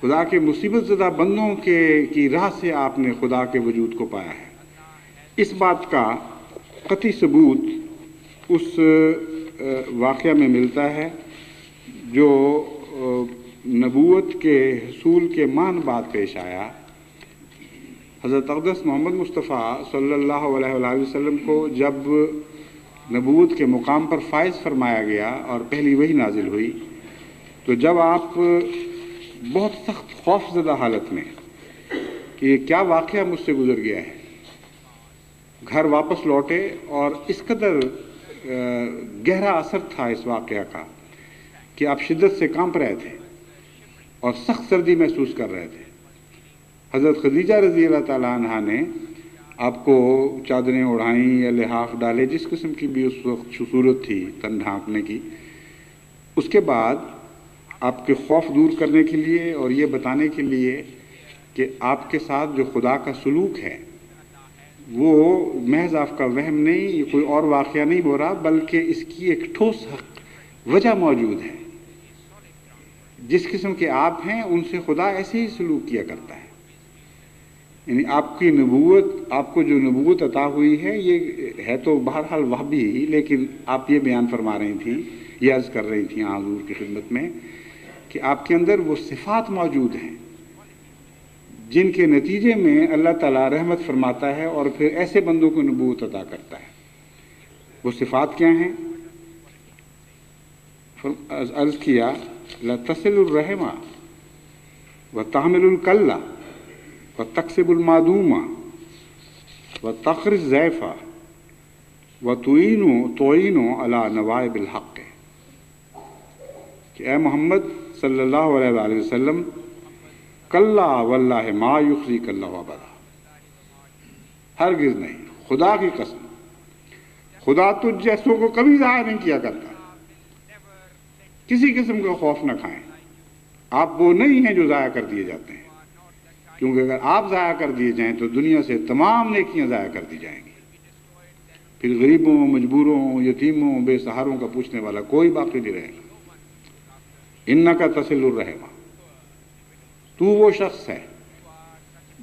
خدا کے مصیبت زدہ بندوں کی راہ سے آپ نے خدا کے وجود کو پایا ہے۔ اس بات کا قطعی ثبوت اس واقعہ میں ملتا ہے جو نبوت کے حصول کے مان بعد پیش آیا۔ حضرت اقدس محمد مصطفیٰ صلی اللہ علیہ وآلہ وسلم کو جب نبوت کے مقام پر فائز فرمایا گیا اور پہلی وحی نازل ہوئی، تو جب آپ بہت سخت خوف زدہ حالت میں کہ یہ کیا واقعہ مجھ سے گزر گیا ہے، گھر واپس لوٹے اور اس قدر گہرا اثر تھا اس واقعہ کا کہ آپ شدت سے کانپ رہے تھے اور سخت سردی محسوس کر رہے تھے۔ حضرت خدیجہ رضی اللہ تعالیٰ عنہا نے آپ کو چادریں اڑھائیں یا لحاف ڈالے، جس قسم کی بھی اس وقت صورت تھی تن ڈھانپنے کی۔ اس کے بعد آپ کے خوف دور کرنے کے لیے اور یہ بتانے کے لیے کہ آپ کے ساتھ جو خدا کا سلوک ہے وہ محض آپ کا وہم نہیں، یہ کوئی اور واقعہ نہیں ہو رہا، بلکہ اس کی ایک ٹھوس وجہ موجود ہے۔ جس قسم کے آپ ہیں ان سے خدا ایسے ہی سلوک کیا کرتا ہے۔ یعنی آپ کی نبوت، آپ کو جو نبوت عطا ہوئی ہے، یہ ہے تو بہرحال وحی ہی، لیکن آپ یہ بیان فرما رہی تھیں، یہ عرض کر رہی تھیں حضور کی خدمت میں کہ آپ کے اندر وہ صفات موجود ہیں جن کے نتیجے میں اللہ تعالیٰ رحمت فرماتا ہے اور پھر ایسے بندوں کو نبوت عطا کرتا ہے۔ وہ صفات کیا ہیں؟ عرض کیا لَتَصِلُ الرَّحِمَ وَتَحْمِلُ الْكَلَّ وَتَكْسِبُ الْمَعْدُومَ وَتَقْرِي الضَّيْفَ وَتُعِينُ عَلَى نَوَائِبِ الْحَقِّ، کہ اے محمد صلی اللہ علیہ وآلہ وسلم، کلا واللہ ما یخزیک اللہ ابدا، ہرگز نہیں، خدا کی قسم، خدا تجھ جیسوں کو کبھی ضائع نہیں کیا کرتا۔ کسی قسم کا خوف نہ کھائیں، آپ وہ نہیں ہیں جو ضائع کر دیے جاتے ہیں، کیونکہ اگر آپ ضائع کر دیے جائیں تو دنیا سے تمام نیکیاں ضائع کر دی جائیں گی، پھر غریبوں، مجبوروں، یتیموں، بے سہاروں کا پوچھنے والا کوئی باقی نہیں رہے گا۔ انک تصل الرحمہ، تو وہ شخص ہے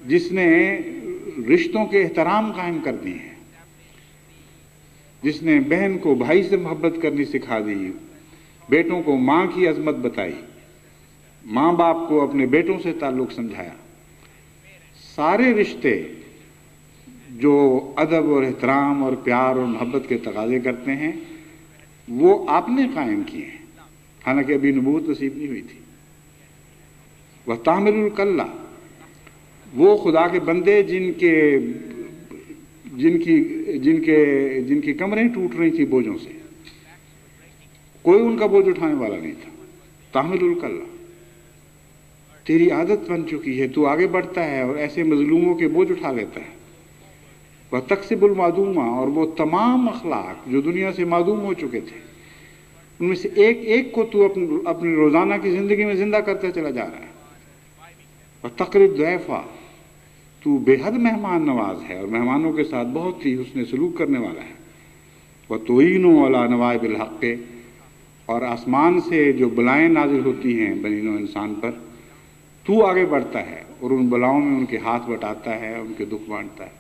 جس نے رشتوں کے احترام قائم کر دی ہیں، جس نے بہن کو بھائی سے محبت کرنی سکھا دی، بیٹوں کو ماں کی عظمت بتائی، ماں باپ کو اپنے بیٹوں سے تعلق سمجھایا۔ سارے رشتے جو ادب اور احترام اور پیار اور محبت کے تقاضے کرتے ہیں وہ آپ نے قائم کیے ہیں، حالانکہ ابھی نبوت نصیب نہیں ہوئی تھی۔ وَتَحْمِلُ الْكَلَّ، وہ خدا کے بندے جن کی کمریں ٹوٹ رہی تھی بوجھوں سے، کوئی ان کا بوجھ اٹھانے والا نہیں تھا۔ تحمل الکلہ، تیری عادت بن چکی ہے، تو آگے بڑھتا ہے اور ایسے مظلوموں کے بوجھ اٹھا لیتا ہے۔ وَتَكْسِبُ الْمَعْدُومَ، اور وہ تمام اخلاق جو دنیا سے معدوم ہو چکے تھے ان میں سے ایک ایک کو تو اپنی روزانہ کی زندگی میں زندہ کرتے چلا جا رہا ہے۔ وَتَقْرِي الضَّيْفَ، تو بے حد مہمان نواز ہے اور مہمانوں کے ساتھ بہت ہی حسن سلوک کرنے والا ہے۔ وَتُعِينُ عَلَى نَوَائِبِ الْحَقِّ، اور آسمان سے جو بلائیں نازل ہوتی ہیں بنی نوع انسان پر، تو آگے بڑھتا ہے اور ان بلاؤں میں ان کے ہاتھ بٹاتا ہے، ان کے دکھ بانٹتا ہے۔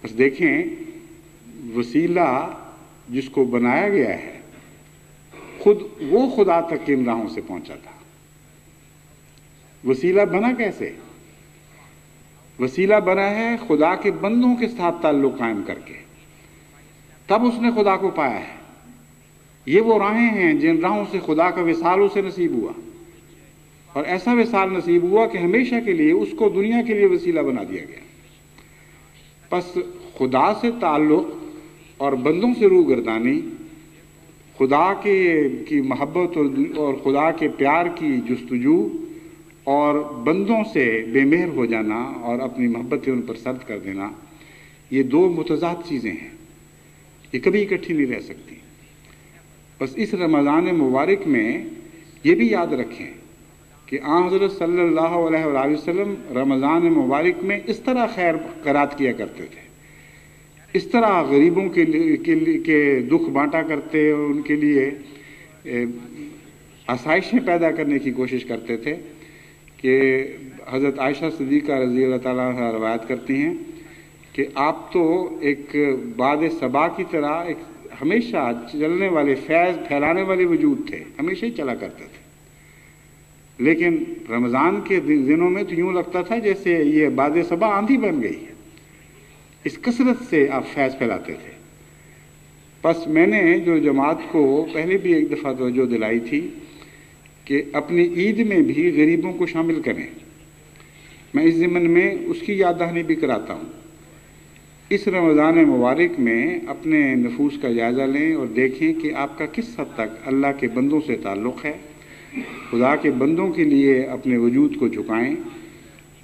بس دیکھیں، وسیلہ جس کو بنایا گیا ہے خود وہ خدا تک کن راہوں سے پہنچا تھا۔ وسیلہ بنا کیسے؟ وسیلہ بنا ہے خدا کے بندوں کے ساتھ تعلق قائم کر کے، تب اس نے خدا کو پایا ہے۔ یہ وہ راہیں ہیں جن راہوں سے خدا کا وصال اسے نصیب ہوا، اور ایسا وصال نصیب ہوا کہ ہمیشہ کے لیے اس کو دنیا کے لیے وسیلہ بنا دیا گیا۔ پس خدا سے تعلق اور بندوں سے روگردانی، خدا کی محبت اور خدا کے پیار کی جستجو اور بندوں سے بے مہر ہو جانا اور اپنی محبتیں ان پر سرد کر دینا، یہ دو متضاد چیزیں ہیں، یہ کبھی اکٹھی نہیں رہ سکتی۔ بس اس رمضان مبارک میں یہ بھی یاد رکھیں کہ آن حضرت صلی اللہ علیہ وآلہ وسلم رمضان مبارک میں اس طرح خیر خیرات کیا کرتے تھے، اس طرح غریبوں کے دکھ بانٹا کرتے اور ان کے لیے آسائشیں پیدا کرنے کی کوشش کرتے تھے کہ حضرت عائشہ صدیقہ رضی اللہ تعالیٰ عنہا روایت کرتی ہیں کہ آپ تو ایک باد صبا کی طرح ایک ہمیشہ چلنے والے فیض پھیلانے والے وجود تھے، ہمیشہ ہی چلا کرتے تھے، لیکن رمضان کے دنوں میں تو یوں لگتا تھا جیسے یہ باد صبا آندھی بن گئی ہے، اس کثرت سے آپ فیض پھیلاتے تھے۔ پس میں نے جو جماعت کو پہلے بھی ایک دفعہ توجہ دلائی تھی کہ اپنی عید میں بھی غریبوں کو شامل کریں، میں اس ضمن میں اس کی یاد دہانی بھی کراتا ہوں۔ اس رمضان مبارک میں اپنے نفوس کا جائزہ لیں اور دیکھیں کہ آپ کا کس حد تک اللہ کے بندوں سے تعلق ہے، خدا کے بندوں کے لیے اپنے وجود کو جھکائیں،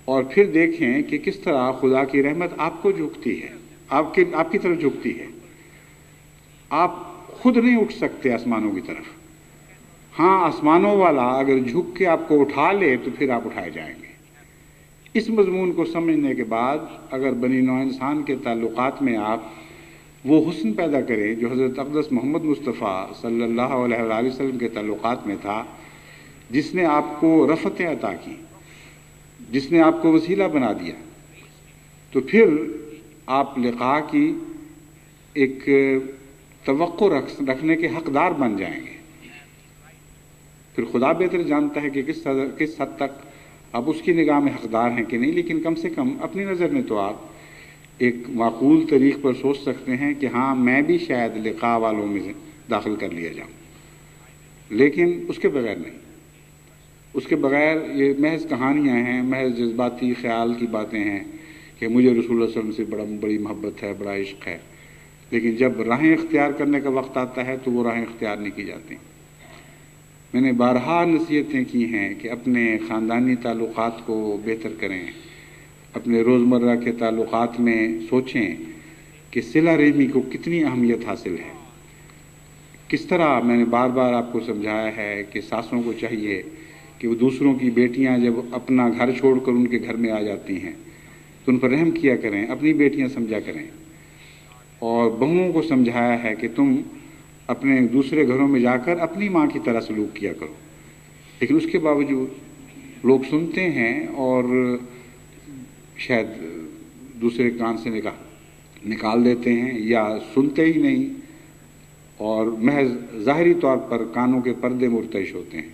اور پھر دیکھیں کہ کس طرح خدا کی رحمت آپ کو جھکتی ہے، آپ کی طرف جھکتی ہے۔ آپ خود نہیں اٹھ سکتے آسمانوں کی طرف، ہاں آسمانوں والا اگر جھک کے آپ کو اٹھا لے تو پھر آپ اٹھائے جائیں گے۔ اس مضمون کو سمجھنے کے بعد اگر بنی نوع انسان کے تعلقات میں آپ وہ حسن پیدا کریں جو حضرت اقدس محمد مصطفیٰ صلی اللہ علیہ وآلہ وسلم کے تعلقات میں تھا، جس نے آپ کو رفتیں عطا کی، جس نے آپ کو وسیلہ بنا دیا، تو پھر آپ لقاء کی ایک توقع رکھنے کے حقدار بن جائیں گے۔ پھر خدا بہتر جانتا ہے کہ کس حد تک آپ اس کی نگاہ میں حقدار ہیں کہ نہیں، لیکن کم سے کم اپنی نظر میں تو آپ ایک معقول طریق پر سوچ سکتے ہیں کہ ہاں میں بھی شاید لقاء والوں میں داخل کر لیا جاؤں، لیکن اس کے بغیر نہیں۔ اس کے بغیر یہ محض کہانیاں ہیں، محض جذباتی خیال کی باتیں ہیں کہ مجھے رسول اللہ صلی اللہ علیہ وسلم سے بڑی محبت ہے، بڑا عشق ہے، لیکن جب راہیں اختیار کرنے کا وقت آتا ہے تو وہ راہیں اختیار نہیں کی جاتی۔ میں نے بارہا نصیحتیں کی ہیں کہ اپنے خاندانی تعلقات کو بہتر کریں، اپنے روزمرہ کے تعلقات میں سوچیں کہ صلہ رحمی کو کتنی اہمیت حاصل ہے۔ کس طرح میں نے بار بار آپ کو سمجھایا ہے کہ ساسوں کو چاہیے کہ وہ دوسروں کی بیٹیاں جب اپنا گھر چھوڑ کر ان کے گھر میں آ جاتی ہیں تو ان پر رحم کیا کریں، اپنی بیٹیاں سمجھا کریں، اور بہوؤں کو سمجھایا ہے کہ تم اپنے دوسرے گھروں میں جا کر اپنی ماں کی طرح سلوک کیا کرو، لیکن اس کے باوجود لوگ سنتے ہیں اور شاید دوسرے کان سے نکال دیتے ہیں یا سنتے ہی نہیں، اور محض ظاہری طور پر کانوں کے پردے مرتعش ہوتے ہیں،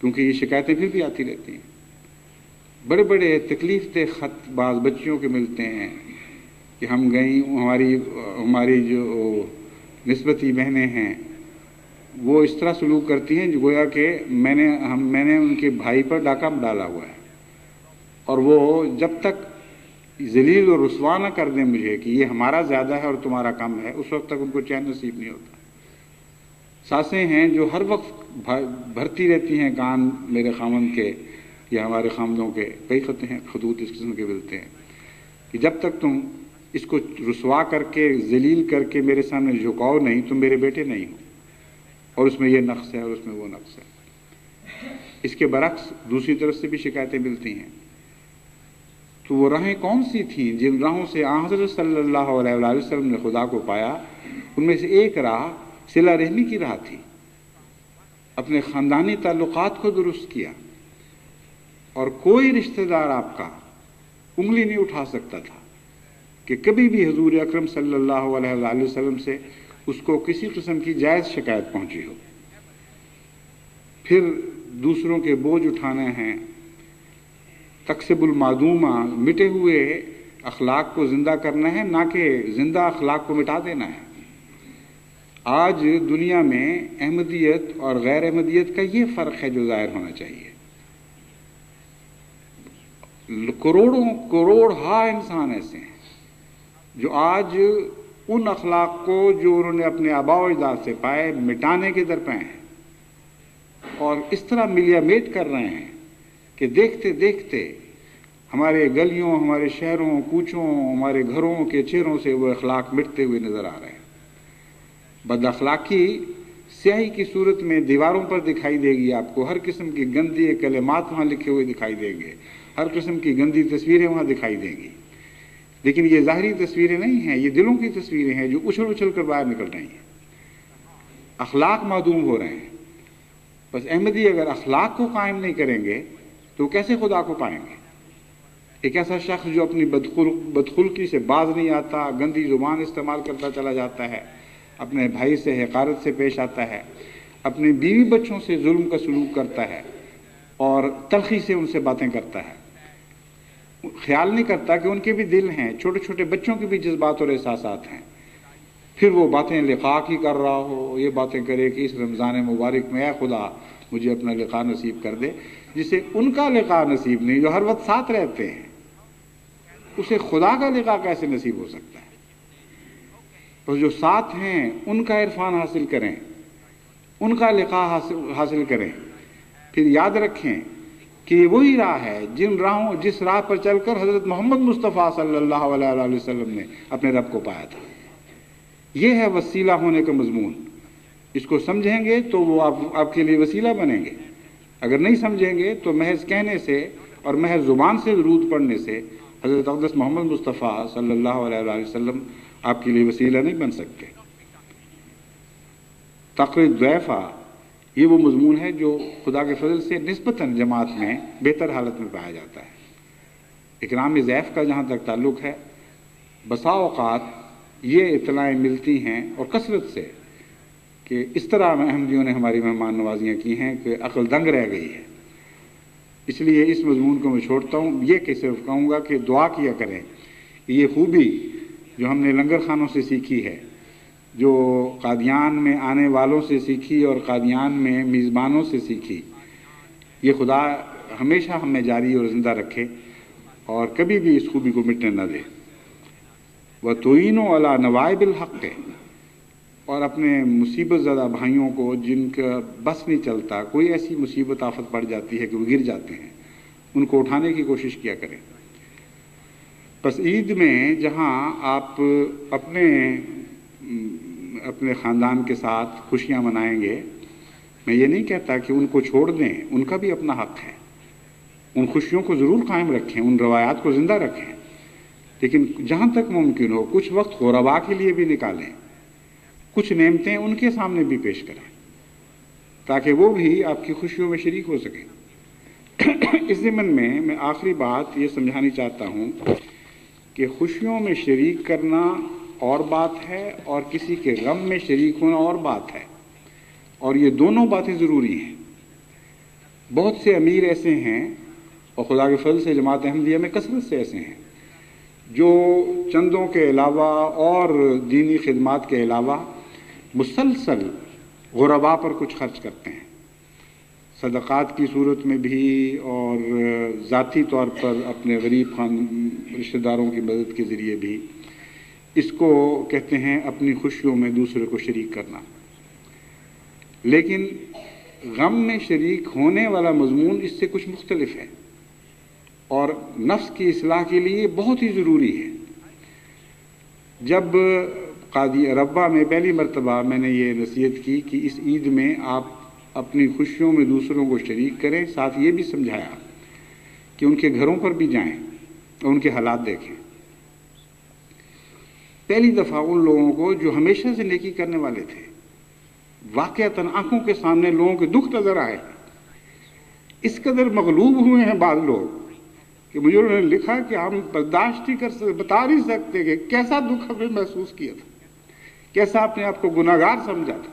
کیونکہ یہ شکایتیں پھر بھی آتی رہتی ہیں۔ بڑے بڑے تکلیف دہ خط بعض بچیوں کے ملتے ہیں کہ ہم گئیں، ہماری جو نسبتی بہنیں ہیں وہ اس طرح سلوک کرتی ہیں جو گویا کہ میں نے ان کے بھائی پر ڈاکہ ڈالا ہوا ہے، اور وہ جب تک ذلیل اور رسوا نہ کر دیں مجھے کہ یہ ہمارا زیادہ ہے اور تمہارا کم ہے، اس وقت تک ان کو چین نصیب نہیں ہوتا۔ ساسیں ہیں جو ہر وقت بھرتی رہتی ہیں کان میرے خامند کے یا ہمارے خامدوں کے، کئی خطوط اس قسم کے ملتے ہیں کہ جب تک تم اس کو رسوا کر کے ذلیل کر کے میرے سامنے جھکاؤ نہیں، تم میرے بیٹے نہیں ہو، اور اس میں یہ نقص ہے اور اس میں وہ نقص ہے۔ اس کے برعکس دوسری طرف سے بھی شکایتیں ملتی ہیں۔ تو وہ راہیں کون سی تھیں جن راہوں سے حضرت صلی اللہ علیہ وآلہ وسلم نے خدا کو پایا؟ ان میں سے ایک راہ صلہ رحمی کی راہ تھی۔ اپنے خاندانی تعلقات کو درست کیا، اور کوئی رشتہ دار آپ کا انگلی نہیں اٹھا سکتا تھا کہ کبھی بھی حضور اکرم صلی اللہ علیہ وآلہ وسلم سے اس کو کسی قسم کی جائز شکایت پہنچی ہو۔ پھر دوسروں کے بوجھ اٹھانے ہیں، تکسب المعدومہ، مٹے ہوئے اخلاق کو زندہ کرنا ہے، نہ کہ زندہ اخلاق کو مٹا دینا ہے۔ آج دنیا میں احمدیت اور غیر احمدیت کا یہ فرق ہے جو ظاہر ہونا چاہیے۔ کروڑہا انسان ایسے ہیں جو آج ان اخلاق کو جو انہوں نے اپنے آباء و اجداد سے پائے مٹانے کے درپے ہیں، اور اس طرح ملیا میٹ کر رہے ہیں کہ دیکھتے دیکھتے ہمارے گلیوں، ہمارے شہروں، کوچوں، ہمارے گھروں کے چہروں سے وہ اخلاق مٹتے ہوئے نظر آ رہے ہیں۔ بد اخلاقی سیاہی کی صورت میں دیواروں پر دکھائی دے گی آپ کو، ہر قسم کی گندی کلمات وہاں لکھے ہوئے دکھائی دیں گے، ہر قسم کی گندی تصویریں وہاں دکھائی دیں گی، لیکن یہ ظاہری تصویریں نہیں ہیں، یہ دلوں کی تصویریں ہیں جو اچھل اچھل کر باہر نکل رہی ہیں۔ اخلاق معدوم ہو رہے ہیں۔ بس احمدی اگر اخلاق کو قائم نہیں کریں گے تو کیسے خدا کو پائیں گے؟ ایک ایسا شخص جو اپنی بدخلقی سے باز نہیں آتا، گندی زبان استعمال کرتا چلا جاتا ہے، اپنے بھائی سے حقارت سے پیش آتا ہے، اپنے بیوی بچوں سے ظلم کا سلوک کرتا ہے اور تلخی سے ان سے باتیں کرتا ہے، خیال نہیں کرتا کہ ان کے بھی دل ہیں، چھوٹے چھوٹے بچوں کے بھی جذبات اور احساسات ہیں، پھر وہ باتیں لقاء کی کر رہا ہو، یہ باتیں کرے کہ اس رمضان مبارک میں اے خدا مجھے اپنا لقاء نصیب کر دے، جسے ان کا لقاء نصیب نہیں، جو ہر وقت ساتھ رہتے ہیں، اسے خدا کا لقاء کیسے نصیب ہو سکتا ہے؟ تو جو ساتھ ہیں ان کا عرفان حاصل کریں، ان کا لقاء حاصل کریں، پھر یاد رکھیں کہ یہ وہی راہ ہے جس راہ پر چل کر حضرت محمد مصطفیٰ صلی اللہ علیہ وسلم نے اپنے رب کو پایا تھا۔ یہ ہے وسیلہ ہونے کا مضمون، اس کو سمجھیں گے تو وہ آپ کے لیے وسیلہ بنیں گے، اگر نہیں سمجھیں گے تو محض کہنے سے اور محض زبان سے درود پڑھنے سے حضرت اقدس محمد مصطفیٰ صلی اللہ علیہ وسلم آپ کے لیے وسیلہ نہیں بن سکتے۔ تقریب ضعیفہ یہ وہ مضمون ہے جو خدا کے فضل سے نسبتاً جماعت میں بہتر حالت میں پایا جاتا ہے۔ اکرام ضعیف کا جہاں تک تعلق ہے، بسا اوقات یہ اطلاعیں ملتی ہیں اور کثرت سے کہ اس طرح احمدیوں نے ہماری مہمان نوازیاں کی ہیں کہ عقل دنگ رہ گئی ہے۔ اس لیے اس مضمون کو میں چھوڑتا ہوں، یہ کہ صرف کہوں گا کہ دعا کیا کریں۔ یہ خوبی جو ہم نے لنگر خانوں سے سیکھی ہے، جو قادیان میں آنے والوں سے سیکھی اور قادیان میں میزبانوں سے سیکھی، یہ خدا ہمیشہ ہمیں جاری اور زندہ رکھے اور کبھی بھی اس خوبی کو مٹنے نہ دے۔ وَتُعِينُوا عَلَى نَوَائِبِ الْحَقِّ، اور اپنے مصیبت زدہ بھائیوں کو جن کا بس نہیں چلتا، کوئی ایسی مصیبت آفت پڑ جاتی ہے کہ وہ گر جاتے ہیں، ان کو اٹھانے کی کوشش کیا کریں۔ بس عید میں جہاں آپ اپنے خاندان کے ساتھ خوشیاں منائیں گے، میں یہ نہیں کہتا کہ ان کو چھوڑ دیں، ان کا بھی اپنا حق ہے، ان خوشیوں کو ضرور قائم رکھیں، ان روایات کو زندہ رکھیں، لیکن جہاں تک ممکن ہو کچھ وقت غربا کے لیے بھی نکالیں، کچھ نعمتیں ان کے سامنے بھی پیش کریں تاکہ وہ بھی آپ کی خوشیوں میں شریک ہو سکیں۔ اس ضمن میں آخری بات یہ سمجھانی چاہتا ہوں کہ خوشیوں میں شریک کرنا اور بات ہے اور کسی کے غم میں شریک ہونا اور بات ہے، اور یہ دونوں باتیں ضروری ہیں۔ بہت سے امیر ایسے ہیں اور خدا کے فضل سے جماعت احمدیہ میں کثرت سے ایسے ہیں جو چندوں کے علاوہ اور دینی خدمات کے علاوہ مسلسل غربا پر کچھ خرچ کرتے ہیں، صدقات کی صورت میں بھی اور ذاتی طور پر اپنے غریب رشتہ داروں کی مدد کے ذریعے بھی۔ اس کو کہتے ہیں اپنی خوشیوں میں دوسرے کو شریک کرنا۔ لیکن غم میں شریک ہونے والا مضمون اس سے کچھ مختلف ہے اور نفس کی اصلاح کے لیے بہت ہی ضروری ہے۔ جب قاضی ربا میں پہلی مرتبہ میں نے یہ نصیحت کی کہ اس عید میں آپ اپنی خوشیوں میں دوسروں کو شریک کریں، ساتھ یہ بھی سمجھایا کہ ان کے گھروں پر بھی جائیں اور ان کے حالات دیکھیں۔ پہلی دفعہ ان لوگوں کو جو ہمیشہ سے نیکی کرنے والے تھے، واقعتاً آنکھوں کے سامنے لوگوں کے دکھ نظر آئے، اس قدر مغلوب ہوئے ہیں بعض لوگ کہ مجھے انہوں نے لکھا کہ ہم برداشت نہیں کر سکتے، بتا نہیں سکتے کہ کیسا دکھ ہمیں محسوس کیا تھا، کیسا اپنے آپ کو گناہگار سمجھا تھا۔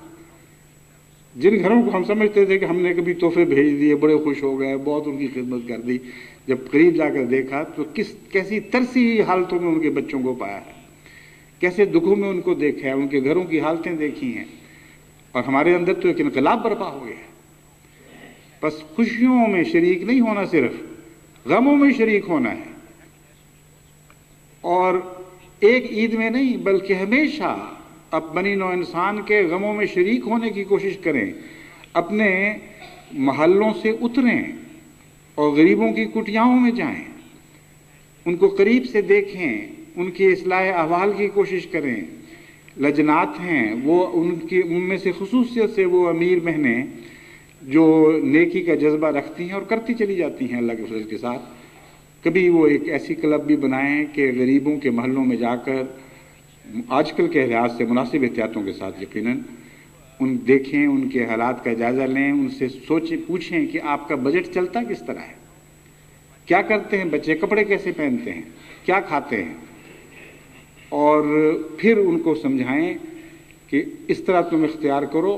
جن گھروں کو ہم سمجھتے تھے کہ ہم نے کبھی تحفے بھیج دیے، بڑے خوش ہو گئے، بہت ان کی خدمت کر دی، جب قریب جا کر دیکھا تو کیسی ترسی حالتوں میں ان کے بچوں کو پایا ہے، کیسے دکھوں میں ان کو دیکھا ہے، ان کے گھروں کی حالتیں دیکھی ہیں، اور ہمارے اندر تو ایک انقلاب برپا ہو گیا ہے۔ بس خوشیوں میں شریک نہیں ہونا، صرف غموں میں شریک ہونا ہے، اور ایک عید میں نہیں بلکہ ہمیشہ اب بنی نوع انسان کے غموں میں شریک ہونے کی کوشش کریں، اپنے محلوں سے اتریں اور غریبوں کی کٹیاؤں میں جائیں، ان کو قریب سے دیکھیں، ان کی اصلاح احوال کی کوشش کریں۔ لجنات ہیں وہ ان میں سے خصوصیت سے وہ امیر بہنیں جو نیکی کا جذبہ رکھتی ہیں اور کرتی چلی جاتی ہیں اللہ کے فضل کے ساتھ، کبھی وہ ایک ایسی کلب بھی بنائیں کہ غریبوں کے محلوں میں جا کر آج کل کے لحاظ سے مناسب احتیاطوں کے ساتھ یقیناً ان دیکھیں، ان کے حالات کا جائزہ لیں، ان سے سوچیں، پوچھیں کہ آپ کا بجٹ چلتا کس طرح ہے، کیا کرتے ہیں بچے، کپڑے کیسے پہنتے ہیں، کیا کھاتے ہیں، اور پھر ان کو سمجھائیں کہ اس طرح تم اختیار کرو،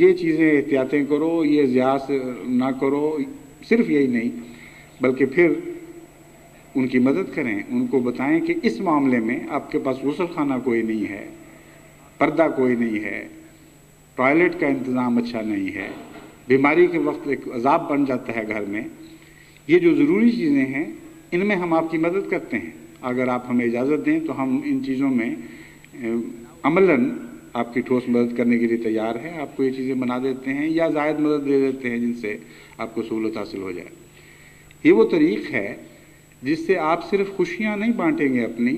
یہ چیزیں احتیاطیں کرو، یہ زیاس نہ کرو. صرف یہی نہیں بلکہ پھر ان کی مدد کریں، ان کو بتائیں کہ اس معاملے میں آپ کے پاس غسل خانہ کوئی نہیں ہے، پردہ کوئی نہیں ہے، ٹوائلٹ کا انتظام اچھا نہیں ہے، بیماری کے وقت ایک عذاب بن جاتا ہے گھر میں. یہ جو ضروری چیزیں ہیں ان میں ہم آپ کی مدد کرتے ہیں. اگر آپ ہمیں اجازت دیں تو ہم ان چیزوں میں عملاً آپ کی ٹھوس مدد کرنے کے لیے تیار ہیں. آپ کو یہ چیزیں بنا دیتے ہیں یا زائد مدد دے دیتے ہیں جن سے آپ کو سہولت حاصل ہو جائے. یہ وہ طریق ہے جس سے آپ صرف خوشیاں نہیں بانٹیں گے اپنی،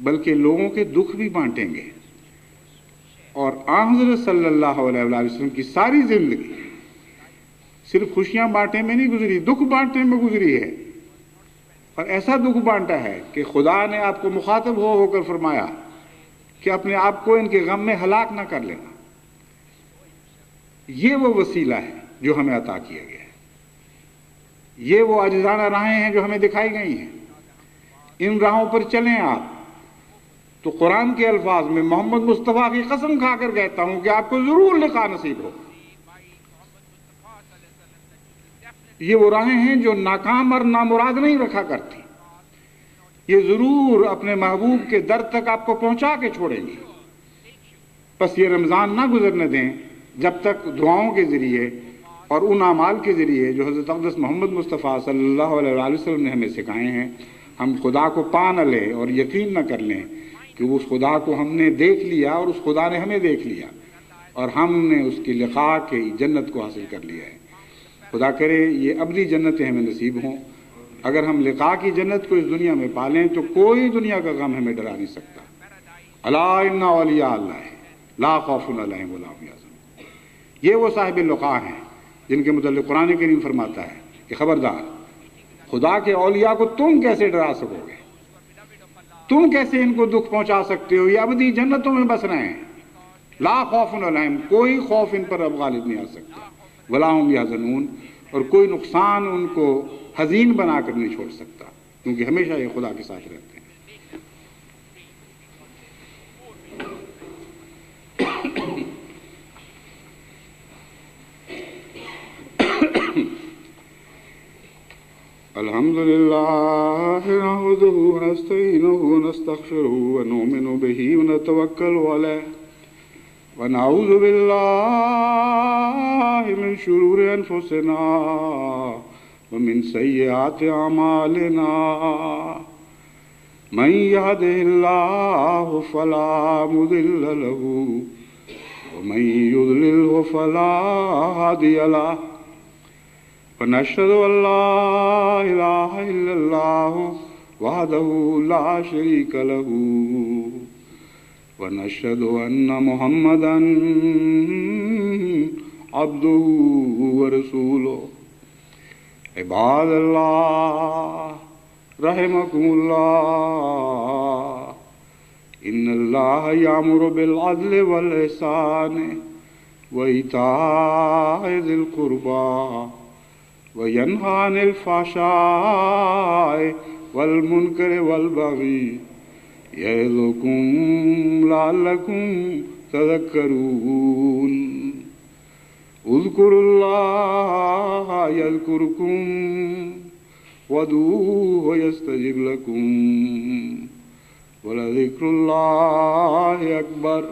بلکہ لوگوں کے دکھ بھی بانٹیں گے. اور آن حضرت صلی اللہ علیہ وسلم کی ساری زندگی صرف خوشیاں بانٹنے میں نہیں گزری، دکھ بانٹنے میں گزری ہے. اور ایسا دکھ بانٹا ہے کہ خدا نے آپ کو مخاطب ہو کر فرمایا کہ اپنے آپ کو ان کے غم میں ہلاک نہ کر لینا. یہ وہ وسیلہ ہے جو ہمیں عطا کیا گیا ہے. یہ وہ عاجزانہ راہیں ہیں جو ہمیں دکھائی گئی ہیں. ان راہوں پر چلیں آپ تو قرآن کے الفاظ میں محمد مصطفیٰ کی قسم کھا کر کہتا ہوں کہ آپ کو ضرور لقاء نصیب ہو. یہ وہ راہیں ہیں جو ناکام اور نامراد نہیں رکھا کرتی. یہ ضرور اپنے محبوب کے در تک آپ کو پہنچا کے چھوڑیں گی. بس یہ رمضان نہ گزرنے دیں جب تک دعاؤں کے ذریعے اور ان اعمال کے ذریعے جو حضرت اقدس محمد مصطفیٰ صلی اللہ علیہ وسلم نے ہمیں سکھائے ہیں ہم خدا کو پا نہ لیں اور یقین نہ کر لیں کہ اس خدا کو ہم نے دیکھ لیا اور اس خدا نے ہمیں دیکھ لیا اور ہم نے اس کی لقاء کی جنت کو حاصل کر لیا ہے. خدا کرے یہ ابدی جنتیں ہمیں نصیب ہوں. اگر ہم لقاء کی جنت کو اس دنیا میں پالیں تو کوئی دنیا کا غم ہمیں ڈرا نہیں سکتا. الا ان اولیاء اللہ لا خوف علیہم ولا هم یحزنون. یہ وہ صاحب لقاء ہیں جن کے متعلق قرآن کریم فرماتا ہے کہ خبردار خدا کے اولیاء کو تم کیسے ڈرا سکو گے، تم کیسے ان کو دکھ پہنچا سکتے ہو. یہ ابدی جنتوں میں بس رہے ہیں. لا خوف علیہم، کوئی خوف ان پر اب غالب نہیں آ سکتا. ولا هم یحزنون، اور کوئی نقصان ان کو حزین بنا کر نہیں چھوڑ سکتا کیونکہ ہمیشہ یہ خدا کے ساتھ رہتے ہیں. الحمد لله نحمده ونستعينه ونستغفره ونؤمن به ونتوكل عليه ونعوذ بالله من شرور أنفسنا ومن سيئات أعمالنا. من يهده الله فلا مضل له ومن يضلله فلا هادي له. ونشهد أن لا إله إلا الله وحده لا شريك له ونشهد أن محمدا عبده ورسوله. عباد الله رحمكم الله، إن الله يأمر بالعدل والإحسان وإيتاء ذي القربى وينهى عن الفحشاء والمنكر والبغي يعظكم لعلكم تذكرون. اذكروا الله يذكركم وادعوه يستجب لكم ولذكر الله أكبر.